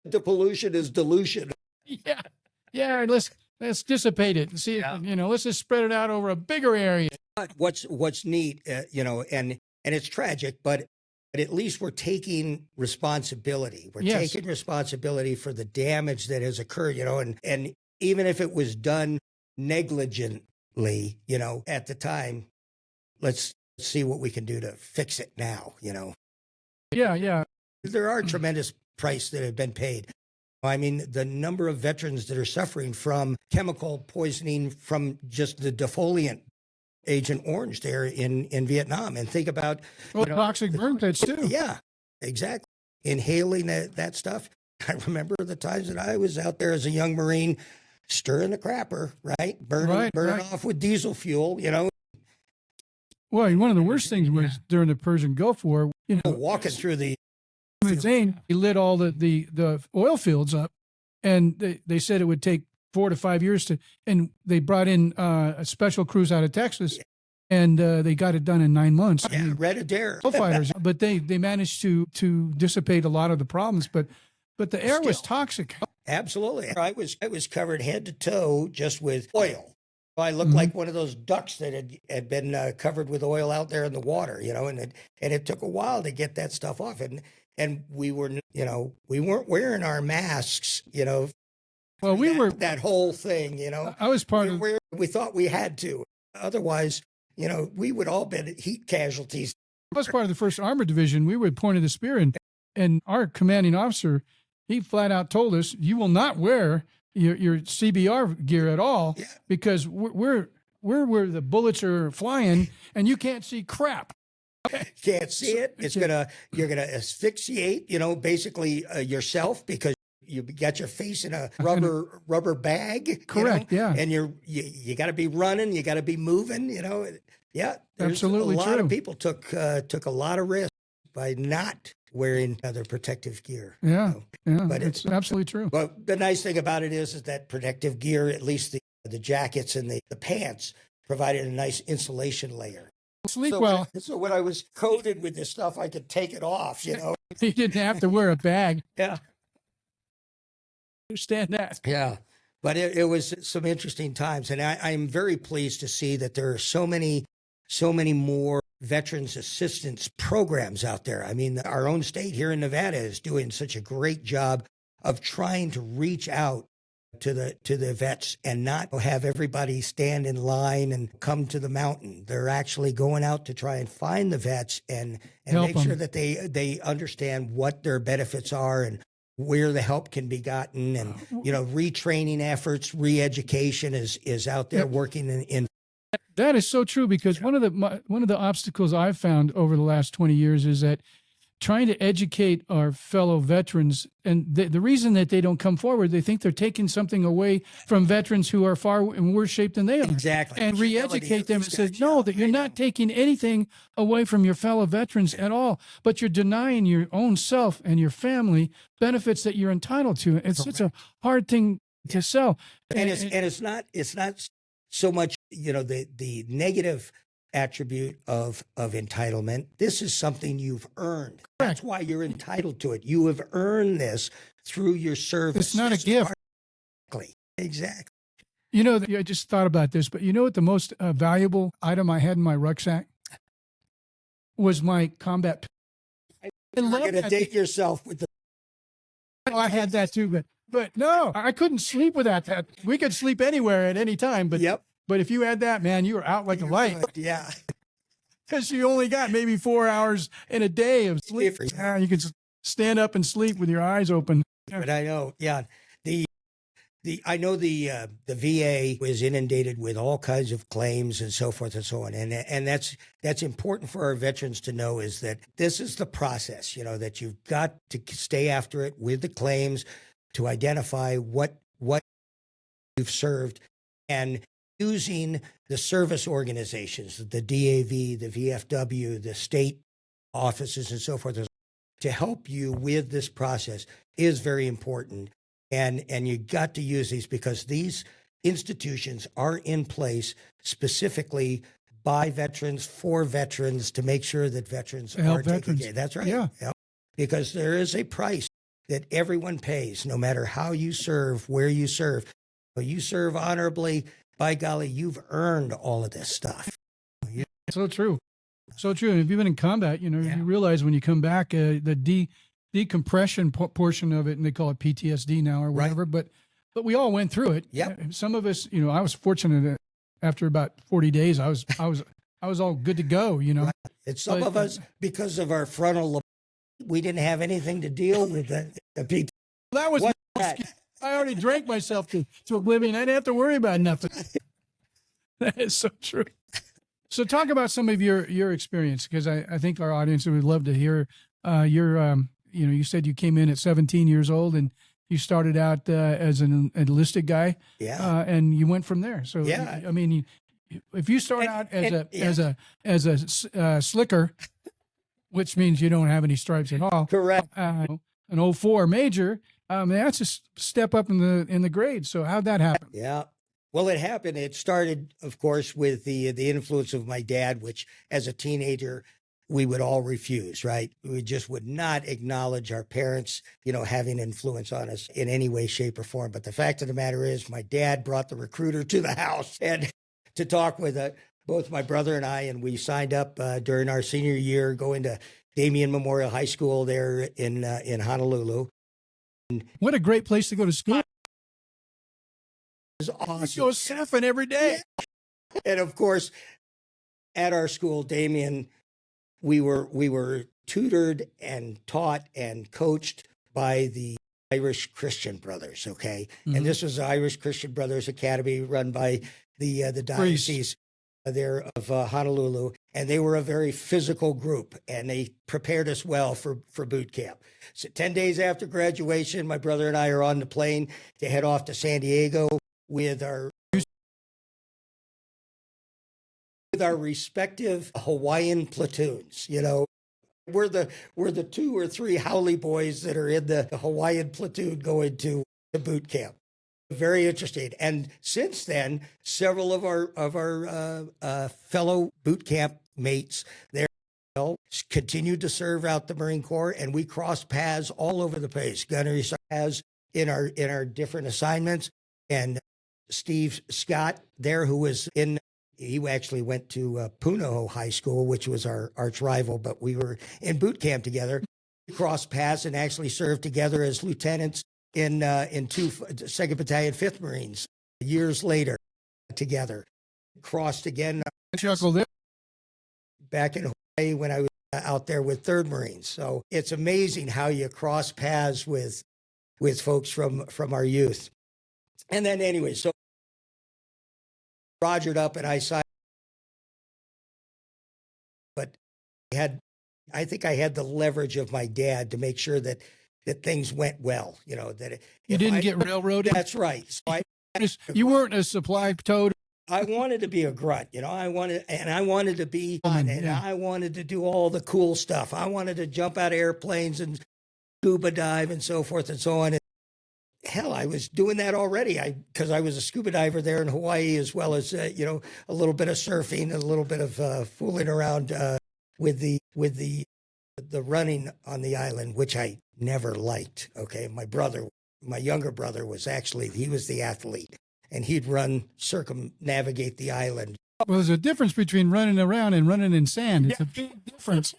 The pollution is dilution. Yeah. Let's dissipate it and see. Let's just spread it out over a bigger area. But what's neat, and it's tragic, but at least we're taking responsibility. We're taking responsibility for the damage that has occurred. And even if it was done negligently, at the time, let's see what we can do to fix it now. Yeah. There are tremendous prices that have been paid. I mean, the number of veterans that are suffering from chemical poisoning from just the defoliant Agent Orange there in Vietnam. And think about toxic burn pits too. Yeah, exactly. Inhaling that stuff. I remember the times that I was out there as a young Marine stirring the crapper, right? Burning off with diesel fuel, Well, one of the worst things was during the Persian Gulf War, walking through the Zane, he lit all the oil fields up, and they said it would take 4 to 5 years and they brought in a special crews out of Texas, and they got it done in 9 months. Yeah, Red Adair fighters, but they managed to dissipate a lot of the problems, but the air was toxic. Absolutely, I was covered head to toe just with oil. I looked like one of those ducks that had been covered with oil out there in the water, and it took a while to get that stuff off, and we weren't wearing our masks, Well, were that whole thing, I was part of. We thought we had to, otherwise, we would all been heat casualties. I was part of the 1st Armored Division. We were pointed the spear, and our commanding officer, he flat out told us, "You will not wear your CBR gear at all because we're where the bullets are flying, and you can't see crap." Can't see it. You're gonna asphyxiate, basically yourself because you got your face in a rubber bag. Correct. Yeah. And you got to be running. You got to be moving. Yeah. Absolutely a lot true. of people took a lot of risk by not wearing other protective gear. Yeah. Yeah. But it's absolutely true. But the nice thing about it is that protective gear, at least the jackets and the pants, provided a nice insulation layer. Sleep well. So when I was coated with this stuff, I could take it off, You didn't have to wear a bag. Yeah. Understand that. Yeah. But it was some interesting times. And I'm very pleased to see that there are so many more veterans assistance programs out there. I mean, our own state here in Nevada is doing such a great job of trying to reach out to the vets and not have everybody stand in line and come to the mountain. They're actually going out to try and find the vets and make sure that they understand what their benefits are and where the help can be gotten, and retraining efforts, re-education is out there working in. That is so true, because one of the obstacles I've found over the last 20 years is that trying to educate our fellow veterans, and the reason that they don't come forward, they think they're taking something away from veterans who are far in worse shape than they are. Exactly. And re-educate them and say, no, that you're not taking anything away from your fellow veterans at all, but you're denying your own self and your family benefits that you're entitled to. It's such a hard thing to sell. And it's not so much, the negative attribute of entitlement. This is something you've earned. That's why you're entitled to it. You have earned this through your service. It's not a gift. Exactly. I just thought about this, but you know what the most valuable item I had in my rucksack was? My combat. You're going to date yourself with the. Oh, I had that too, but no, I couldn't sleep without that. We could sleep anywhere at any time, but But if you had that, man, you were out like a light. Yeah. Because you only got maybe 4 hours in a day of sleep. You could stand up and sleep with your eyes open. But I know, I know the VA was inundated with all kinds of claims and so forth and so on. And that's important for our veterans to know, is that this is the process, that you've got to stay after it with the claims to identify what you've served, and using the service organizations, the DAV, the VFW, the state offices and so forth, to help you with this process is very important. And you got to use these, because these institutions are in place specifically by veterans, for veterans, to make sure that veterans are taken care of. That's right. Yeah. Because there is a price that everyone pays, no matter how you serve, where you serve. But you serve honorably, by golly, you've earned all of this stuff. So true. So true. And if you've been in combat, you realize when you come back, the decompression portion of it, and they call it PTSD now or whatever, but we all went through it. Yeah. Some of us, I was fortunate that after about 40 days, I was all good to go, Right. And some of us, because of our frontal lobe, we didn't have anything to deal with the PTSD. That was I already drank myself to oblivion. I didn't have to worry about nothing. That is so true. So talk about some of your experience, because I think our audience would love to hear you said you came in at 17 years old and you started out as an enlisted guy. Yeah. And you went from there. So, if you start out as a slicker, which means you don't have any stripes at all. Correct. An 04 major, that's a step up in the grade. So how'd that happen? Yeah. Well, it happened. It started, of course, with the influence of my dad, which as a teenager, we would all refuse, right? We just would not acknowledge our parents, having influence on us in any way, shape, or form. But the fact of the matter is, my dad brought the recruiter to the house and to talk with both my brother and I, and we signed up during our senior year, going to Damien Memorial High School there in Honolulu. What a great place to go to school. It was awesome. You go surfing every day. Yeah. And of course, at our school, Damien, we were tutored and taught and coached by the Irish Christian Brothers, okay? Mm-hmm. And this was the Irish Christian Brothers Academy, run by the diocese there of Honolulu. And they were a very physical group, and they prepared us well for boot camp. So 10 days after graduation, my brother and I are on the plane to head off to San Diego with our respective Hawaiian platoons. We're the 2 or 3 Howley boys that are in the Hawaiian platoon going to the boot camp. Very interesting. And since then, several of our fellow boot camp mates there continued to serve out the Marine Corps, and we crossed paths all over the place. Gunnery paths in our different assignments. And Steve Scott there, he actually went to Punahou High School, which was our arch rival, but we were in boot camp together. We crossed paths and actually served together as lieutenants in 2nd Battalion, 5th Marines. Years later, together. Crossed again. Back in Hawaii when I was out there with 3rd Marines. So it's amazing how you cross paths with with folks from our youth. And then anyway, so rogered up and I signed, but I think I had the leverage of my dad to make sure that things went well, that You didn't get railroaded? That's right. So you weren't a supply toad? I wanted to be a grunt, I wanted to be fun, and I wanted to do all the cool stuff. I wanted to jump out of airplanes and scuba dive and so forth and so on. And hell, I was doing that already. Because I was a scuba diver there in Hawaii, as well as a little bit of surfing, a little bit of fooling around with the running on the island, which I never liked. Okay, my younger brother was the athlete, and he'd circumnavigate the island. Well, there's a difference between running around and running in sand. It's a big difference.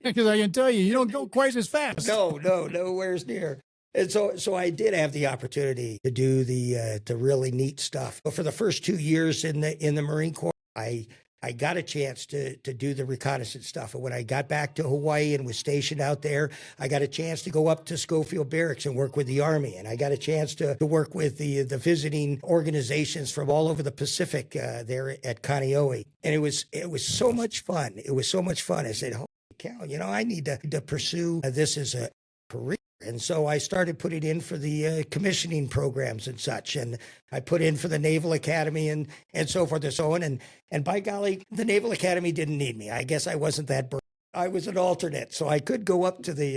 Because I can tell you don't go quite as fast. No, nowhere's near. And so I did have the opportunity to do the really neat stuff. But for the first 2 years in the Marine Corps, I got a chance to do the reconnaissance stuff. And when I got back to Hawaii and was stationed out there, I got a chance to go up to Schofield Barracks and work with the Army. And I got a chance to work with the visiting organizations from all over the Pacific there at Kaneohe. And it was so much fun. It was so much fun. I said, holy cow, I need to pursue this as a career. And so I started putting in for the commissioning programs and such. And I put in for the Naval Academy and so forth and so on. And by golly, the Naval Academy didn't need me. I guess I wasn't that bright. I was an alternate. So I could go up to the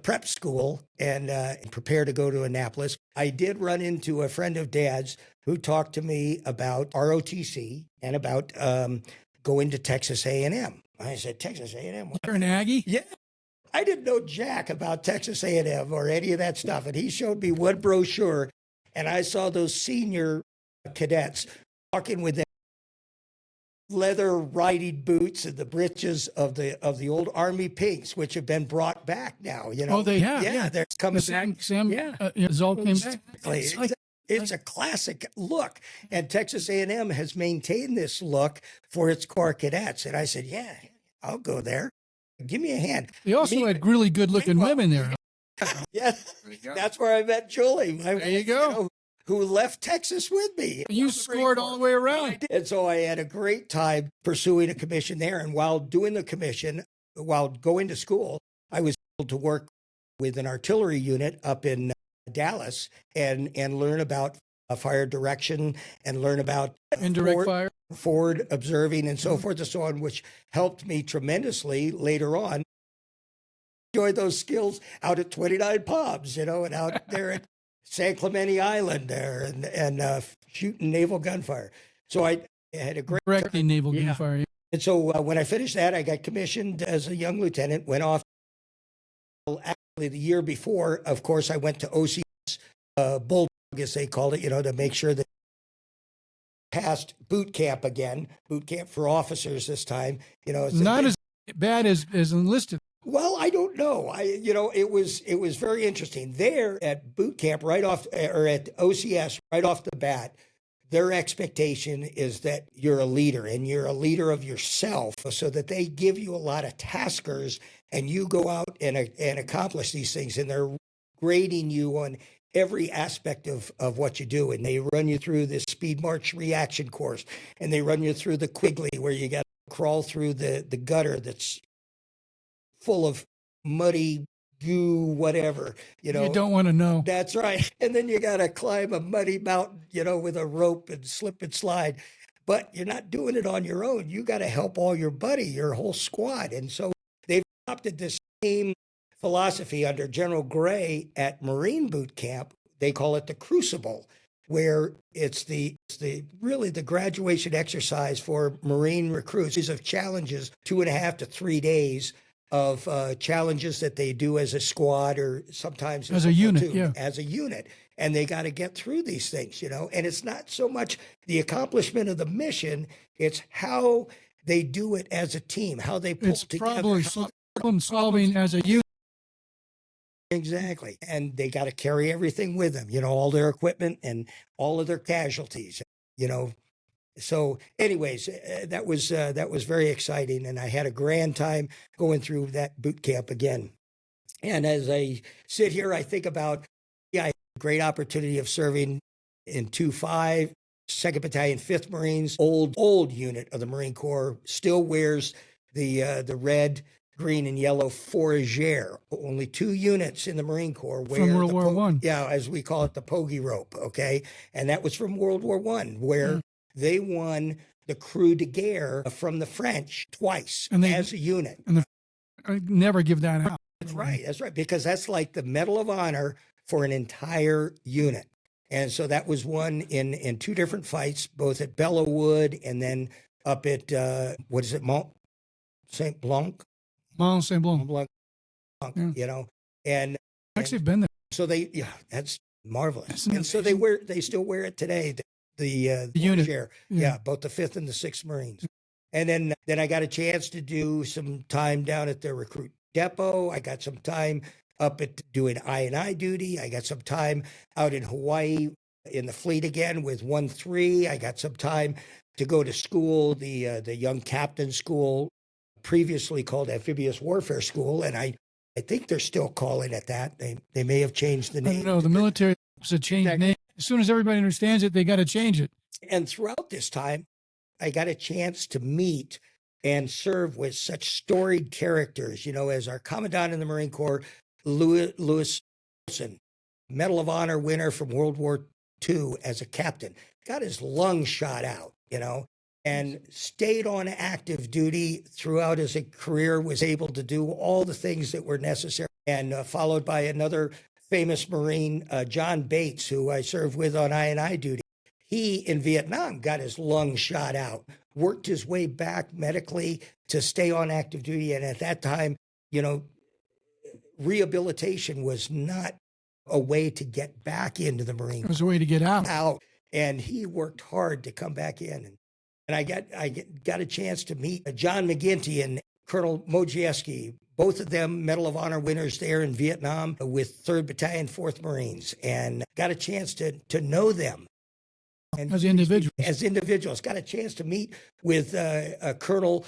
prep school and prepare to go to Annapolis. I did run into a friend of Dad's who talked to me about ROTC and about going to Texas A&M. I said, Texas A&M? You're an Aggie? Yeah. I didn't know jack about Texas A&M or any of that stuff. And he showed me one brochure, and I saw those senior cadets walking with their leather riding boots and the breeches of the old Army pinks, which have been brought back now. Oh, they have. Yeah, they're coming back. Sam, Zoll came back. It's a classic look, and Texas A&M has maintained this look for its Corps cadets. And I said, yeah, I'll go there. Give me a hand. They also had really good-looking women there. Yeah, that's where I met Julie. There you go. Who left Texas with me. You scored all the way around. And so I had a great time pursuing a commission there. And while doing the commission, while going to school, I was able to work with an artillery unit up in Dallas and learn about fire direction and learn about indirect fire, forward observing and so forth and so on, which helped me tremendously later on. Enjoyed those skills out at 29 Palms, and out there at San Clemente Island there and shooting naval gunfire. So I had a great directing naval gunfire. And so when I finished that, I got commissioned as a young lieutenant, went off. Actually, the year before, of course, I went to OCS Bulldog, as they called it, to make sure that passed boot camp again, boot camp for officers this time. Not as bad as enlisted. Well, I don't know. It was very interesting there at boot camp or at OCS right off the bat. Their expectation is that you're a leader and you're a leader of yourself, so that they give you a lot of taskers and you go out and accomplish these things, and they're grading you on every aspect of what you do. And they run you through this speed march reaction course, and they run you through the Quigley, where you got to crawl through the gutter that's full of muddy goo, whatever, You don't want to know. That's right. And then you got to climb a muddy mountain, with a rope and slip and slide. But you're not doing it on your own. You got to help all your whole squad. And so they've adopted this same philosophy under General Gray at Marine Boot Camp. They call it the Crucible, where it's really the graduation exercise for Marine recruits. These are challenges, 2.5 to 3 days of challenges that they do as a squad or sometimes as a unit, as a unit. And they got to get through these things, and it's not so much the accomplishment of the mission, it's how they do it as a team, how they pull together. It's problem solving as a unit. Exactly. And they got to carry everything with them, all their equipment and all of their casualties, So anyways, that was very exciting. And I had a grand time going through that boot camp again. And as I sit here, I think about, I had a great opportunity of serving in 2-5, 2nd Battalion, 5th Marines, old unit of the Marine Corps, still wears the red, green, and yellow fourragère. Only 2 units in the Marine Corps wear From World War One. Yeah, as we call it, the pogey rope, okay? And that was from World War One, where they won the Croix de Guerre from the French twice as a unit. And I never give that out. That's right, because that's like the Medal of Honor for an entire unit. And so that was won in 2 different fights, both at Belleau Wood and then up at, what is it, Mont Saint Blanc? Mont Saint Blanc. Yeah. You know, and Actually been there. so that's marvelous. Isn't And it so they still wear it today. The unit. share, Yeah. both the 5th and the 6th Marines. And then I got a chance to do some time down at the recruit depot. I got some time up at doing I&I duty. I got some time out in Hawaii in the fleet again with 1-3. I got some time to go to school, the young captain school, previously called Amphibious Warfare School, and I think they're still calling it that. They may have changed the name. No, the military has to change the name. As soon as everybody understands it, they got to change it. And throughout this time, I got a chance to meet and serve with such storied characters, as our Commandant in the Marine Corps, Louis Wilson, Medal of Honor winner from World War II as a captain, got his lungs shot out, and stayed on active duty throughout his career, was able to do all the things that were necessary, and followed by another famous Marine, John Bates, who I served with on I&I duty. He, in Vietnam, got his lungs shot out, worked his way back medically to stay on active duty. And at that time, rehabilitation was not a way to get back into the Marine Corps. It was a way to get out. And he worked hard to come back in. And I got a chance to meet John McGinty and Colonel Modjeski, both of them Medal of Honor winners there in Vietnam with 3rd Battalion, 4th Marines, and got a chance to know them. And As individuals. As individuals. Got a chance to meet with a Colonel,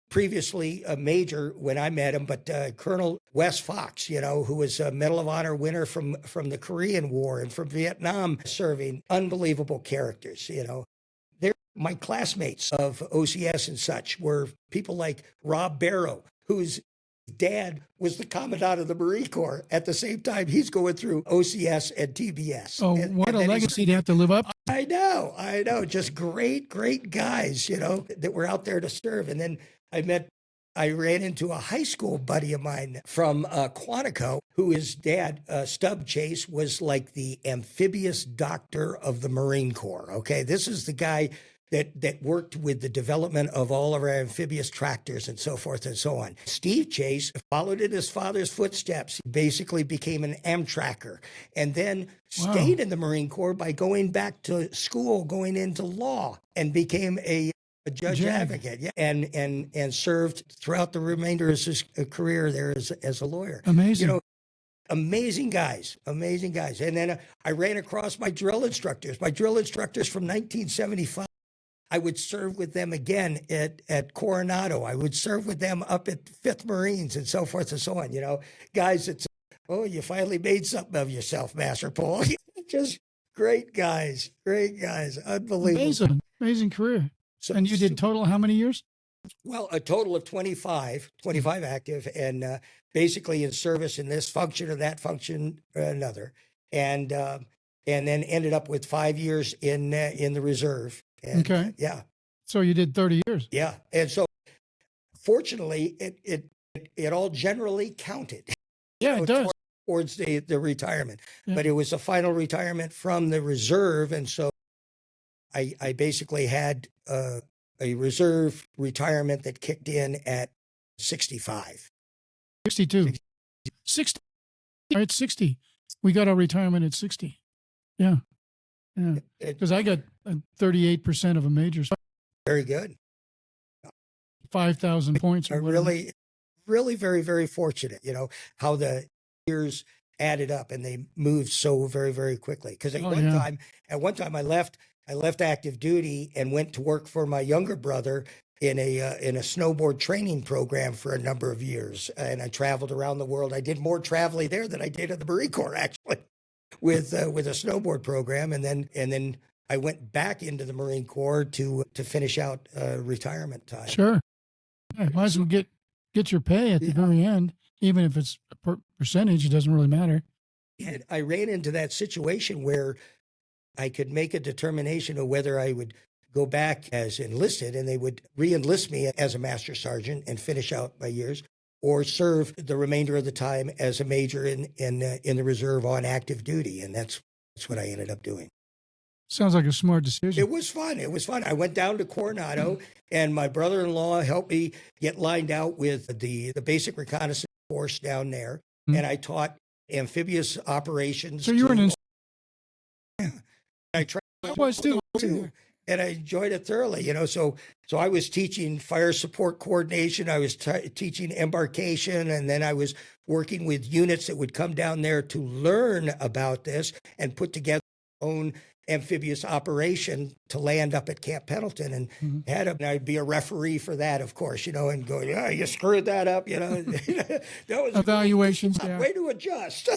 previously a Major when I met him, but Colonel Wes Fox, who was a Medal of Honor winner from the Korean War and from Vietnam, serving. Unbelievable characters, They're my classmates of OCS and such were people like Rob Barrow, whose dad was the Commandant of the Marine Corps. At the same time, he's going through OCS and TBS. Oh, what a legacy to have to live up. I know. Just great guys, that were out there to serve. And then I ran into a high school buddy of mine from Quantico, who his dad, Stub Chase, was like the amphibious doctor of the Marine Corps. Okay, this is the guy that worked with the development of all of our amphibious tractors and so forth and so on. Steve Chase followed in his father's footsteps. He basically became an Amtracker and then stayed in the Marine Corps by going back to school, going into law, and became a judge advocate, and served throughout the remainder of his career there as a lawyer. Amazing. Amazing guys. And then I ran across my drill instructors from 1975. I would serve with them again at Coronado. I would serve with them up at 5th Marines and so forth and so on. Guys that say, you finally made something of yourself, Masterpool. Just great guys. Unbelievable. Amazing career. So, and you did total how many years? Well, a total of 25 active, and basically in service in this function or that function or another. And then ended up with 5 years in the reserve. And, okay. Yeah. So you did 30 years. Yeah. And so fortunately it all generally counted. Yeah, it does. Towards the retirement. Yeah. But it was a final retirement from the reserve. And so I basically had a reserve retirement that kicked in at 65. 62. 60. All right, 60. We got our retirement at 60. Yeah. Because I got 38% of a major. Very good. 5,000 points. Or really, very, very fortunate, how the years added up and they moved so very, very quickly. Because at one time I left active duty and went to work for my younger brother in a snowboard training program for a number of years, and I traveled around the world. I did more traveling there than I did in the Marine Corps, actually, with a snowboard program, and then I went back into the Marine Corps to finish out retirement time. Sure. Yeah, might as well get your pay at the very end, even if it's a percentage. It doesn't really matter. And I ran into that situation where I could make a determination of whether I would go back as enlisted, and they would re-enlist me as a master sergeant and finish out my years, or serve the remainder of the time as a major in the reserve on active duty, and that's what I ended up doing. Sounds like a smart decision. It was fun. It was fun. I went down to Coronado, and my brother-in-law helped me get lined out with the basic reconnaissance force down there, and I taught amphibious operations. So you were an I tried. I was too. And I enjoyed it thoroughly, So I was teaching fire support coordination. I was teaching embarkation, and then I was working with units that would come down there to learn about this and put together their own amphibious operation to land up at Camp Pendleton. And I'd be a referee for that, of course, and go, yeah, you screwed that up, That was evaluations. Way to adjust,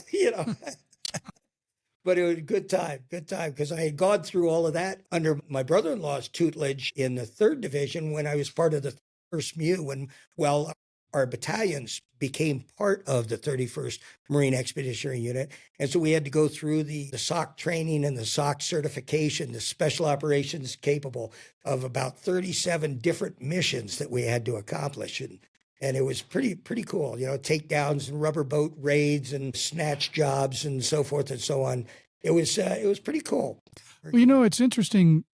But it was a good time, because I had gone through all of that under my brother-in-law's tutelage in the 3rd Division when I was part of the 1st MU, our battalions became part of the 31st Marine Expeditionary Unit. And so we had to go through the SOC training and the SOC certification, the special operations capable of about 37 different missions that we had to accomplish. And it was pretty cool, takedowns and rubber boat raids and snatch jobs and so forth and so on. It was pretty cool. Well, it's interesting,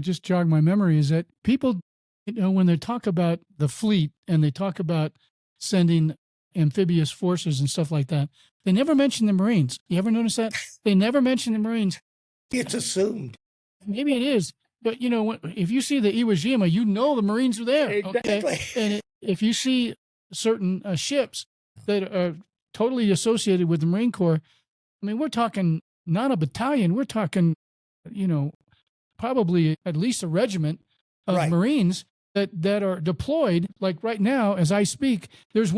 just jog my memory, is that people, when they talk about the fleet and they talk about sending amphibious forces and stuff like that, they never mention the Marines. You ever notice that? They never mention the Marines. It's assumed. Maybe it is. But, if you see the Iwo Jima, the Marines are there. Exactly. Okay? And if you see certain ships that are totally associated with the Marine Corps, I mean, we're talking not a battalion. We're talking, probably at least a regiment of Marines that are deployed. Like right now, as I speak, there's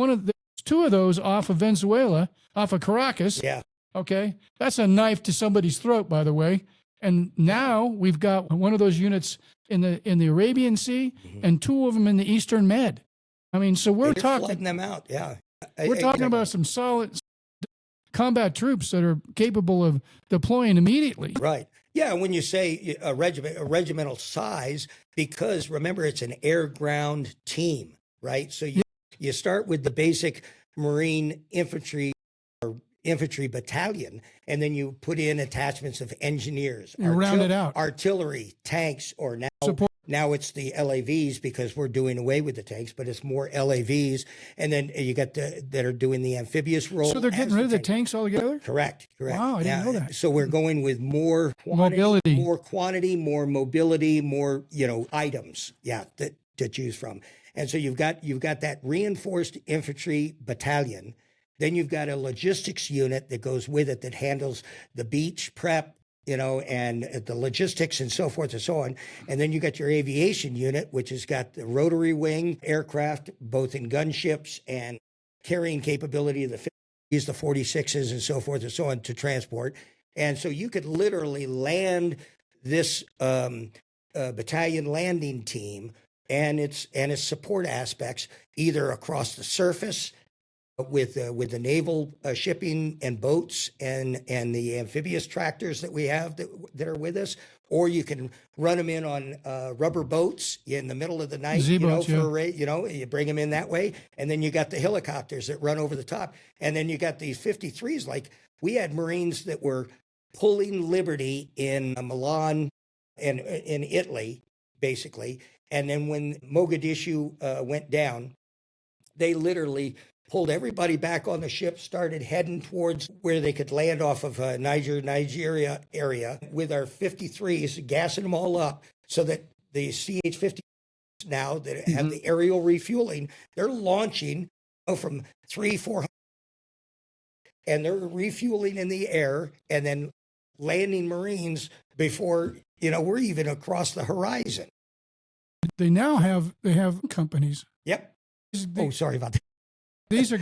two of those off of Venezuela, off of Caracas. Yeah. Okay. That's a knife to somebody's throat, by the way. And now we've got one of those units in the Arabian Sea and 2 of them in the Eastern Med. I mean, so we're talking flooding them out. Yeah. We're talking about some solid combat troops that are capable of deploying immediately. Right. Yeah. When you say a regimental size, because remember, it's an air-ground team, right? So you start with the basic Marine infantry or infantry battalion, and then you put in attachments of engineers, round it out, artillery, tanks, or now support. Now it's the LAVs, because we're doing away with the tanks, but it's more LAVs. And then you got that are doing the amphibious role. So they're getting rid of the tanks altogether? Correct. Wow, I didn't know that. So we're going with more mobility, more mobility, more, items, to choose from. And so you've got that reinforced infantry battalion. Then you've got a logistics unit that goes with it that handles the beach prep, and the logistics and so forth and so on. And then you got your aviation unit, which has got the rotary wing aircraft, both in gunships and carrying capability of the 50s, the 46s, and so forth and so on to transport. And so you could literally land this battalion landing team and its support aspects either across the surface with the naval shipping and boats and the amphibious tractors that we have that are with us, or you can run them in on rubber boats in the middle of the night, Z-boats, for a raid, you bring them in that way, and then you got the helicopters that run over the top, and then you got these 53s. Like we had Marines that were pulling Liberty in Milan and in Italy, basically, and then when Mogadishu went down, they literally pulled everybody back on the ship, started heading towards where they could land off of Nigeria area with our 53s, gassing them all up so that the CH-50 now that have the aerial refueling, they're launching from 300-400, and they're refueling in the air and then landing Marines before, we're even across the horizon. They have companies. Yep. These- Oh, sorry about that. These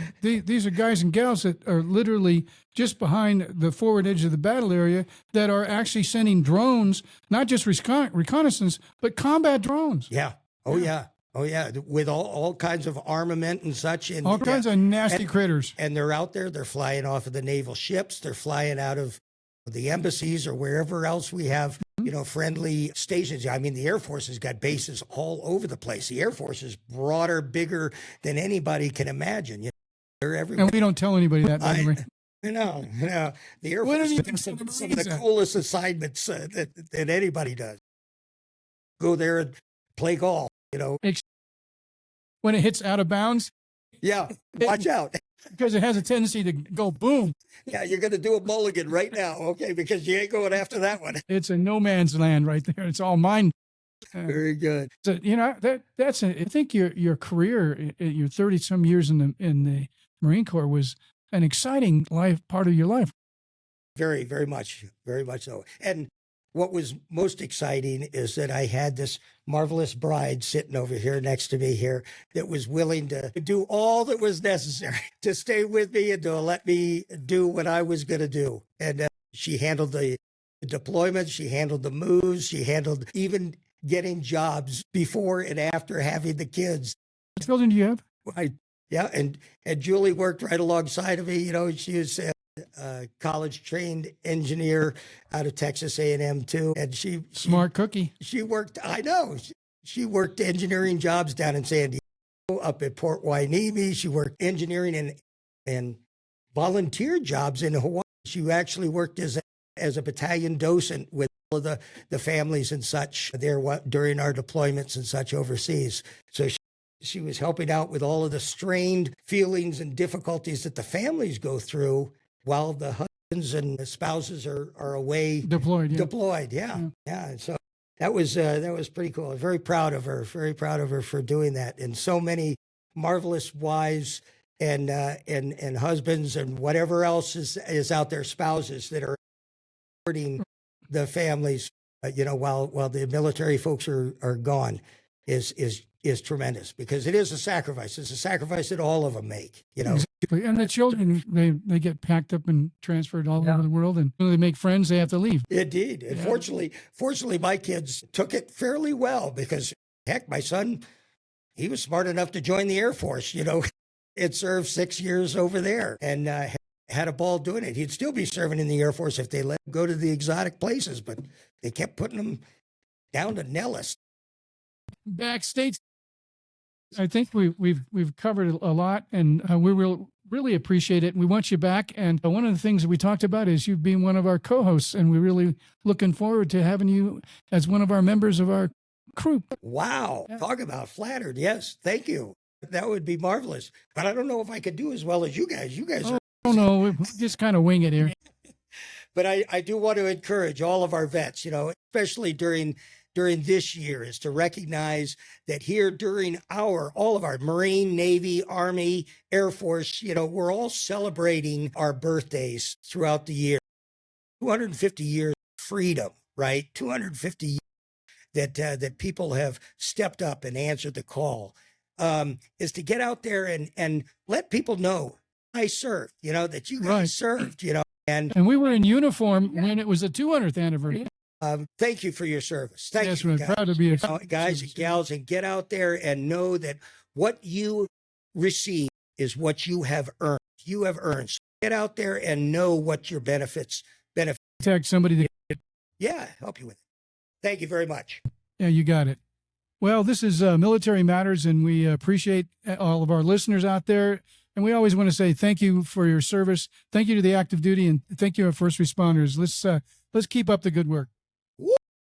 are guys and gals that are literally just behind the forward edge of the battle area that are actually sending drones, not just reconnaissance, but combat drones. Yeah. Oh, yeah. Oh, yeah. With all kinds of armament and such. And All kinds of nasty critters. And they're out there. They're flying off of the naval ships. They're flying out of the embassies or wherever else we have, friendly stations. I mean, the Air Force has got bases all over the place. The Air Force is broader, bigger than anybody can imagine. They're everywhere. And we don't tell anybody that, by the way. No. The Air What Force have you does done to some of the Marines? coolest assignments that anybody does. Go there and play golf, When it hits out of bounds, Yeah, watch out. because it has a tendency to go boom. Yeah, you're going to do a mulligan right now, okay? Because you ain't going after that one. It's a no man's land right there. It's all mine. Very good. So, I think your career, your 30 some years in the Marine Corps was an exciting part of your life. Very, very much so. And what was most exciting is that I had this marvelous bride sitting over here next to me here that was willing to do all that was necessary to stay with me and to let me do what I was going to do. And she handled the deployments, she handled the moves, she handled even getting jobs before and after having the kids. What children do you have? Yeah, and Julie worked right alongside of me. She was a college-trained engineer out of Texas A&M too, and she Smart cookie. She worked. I know she worked engineering jobs down in San Diego, up at Port Hueneme. She worked engineering and volunteer jobs in Hawaii. She actually worked as a battalion docent with all of the families and such there during our deployments and such overseas. So she was helping out with all of the strained feelings and difficulties that the families go through while the husbands and the spouses are away Deployed. Yeah. deployed. Yeah. So that was pretty cool. I'm very proud of her for doing that. And so many marvelous wives and husbands and whatever else is out there, spouses that are supporting the families, while the military folks are gone is tremendous, because it is a sacrifice. It's a sacrifice that all of them make, Exactly. And the children, they get packed up and transferred all over the world, and when they make friends, they have to leave. Indeed. And fortunately, my kids took it fairly well, because heck, my son, he was smart enough to join the Air Force, it served 6 years over there and had a ball doing it. He'd still be serving in the Air Force if they let him go to the exotic places, but they kept putting him down to Nellis. Backstage, I think we've covered a lot, and we will really appreciate it. We want you back, and one of the things that we talked about is you being one of our co-hosts, and we're really looking forward to having you as one of our members of our crew. Wow. Yeah. Talk about flattered. Yes. Thank you. That would be marvelous. But I don't know if I could do as well as you guys. You guys are. Oh, no, we just kind of wing it here. But I do want to encourage all of our vets, especially during this year, is to recognize that here during all of our Marine, Navy, Army, Air Force, we're all celebrating our birthdays throughout the year. 250 years of freedom, right? 250 years that people have stepped up and answered the call, is to get out there and let people know I served, that you guys served, and we were in uniform when it was the 200th anniversary. Thank you for your service. Thank yes, you, we're guys. proud to be Guys and gals, and get out there and know that what you receive is what you have earned. You have earned. So get out there and know what your benefits. Tag somebody to help you with it. Thank you very much. Yeah, you got it. Well, this is Military Matters, and we appreciate all of our listeners out there. And we always want to say thank you for your service. Thank you to the active duty, and thank you to our first responders. Let's keep up the good work.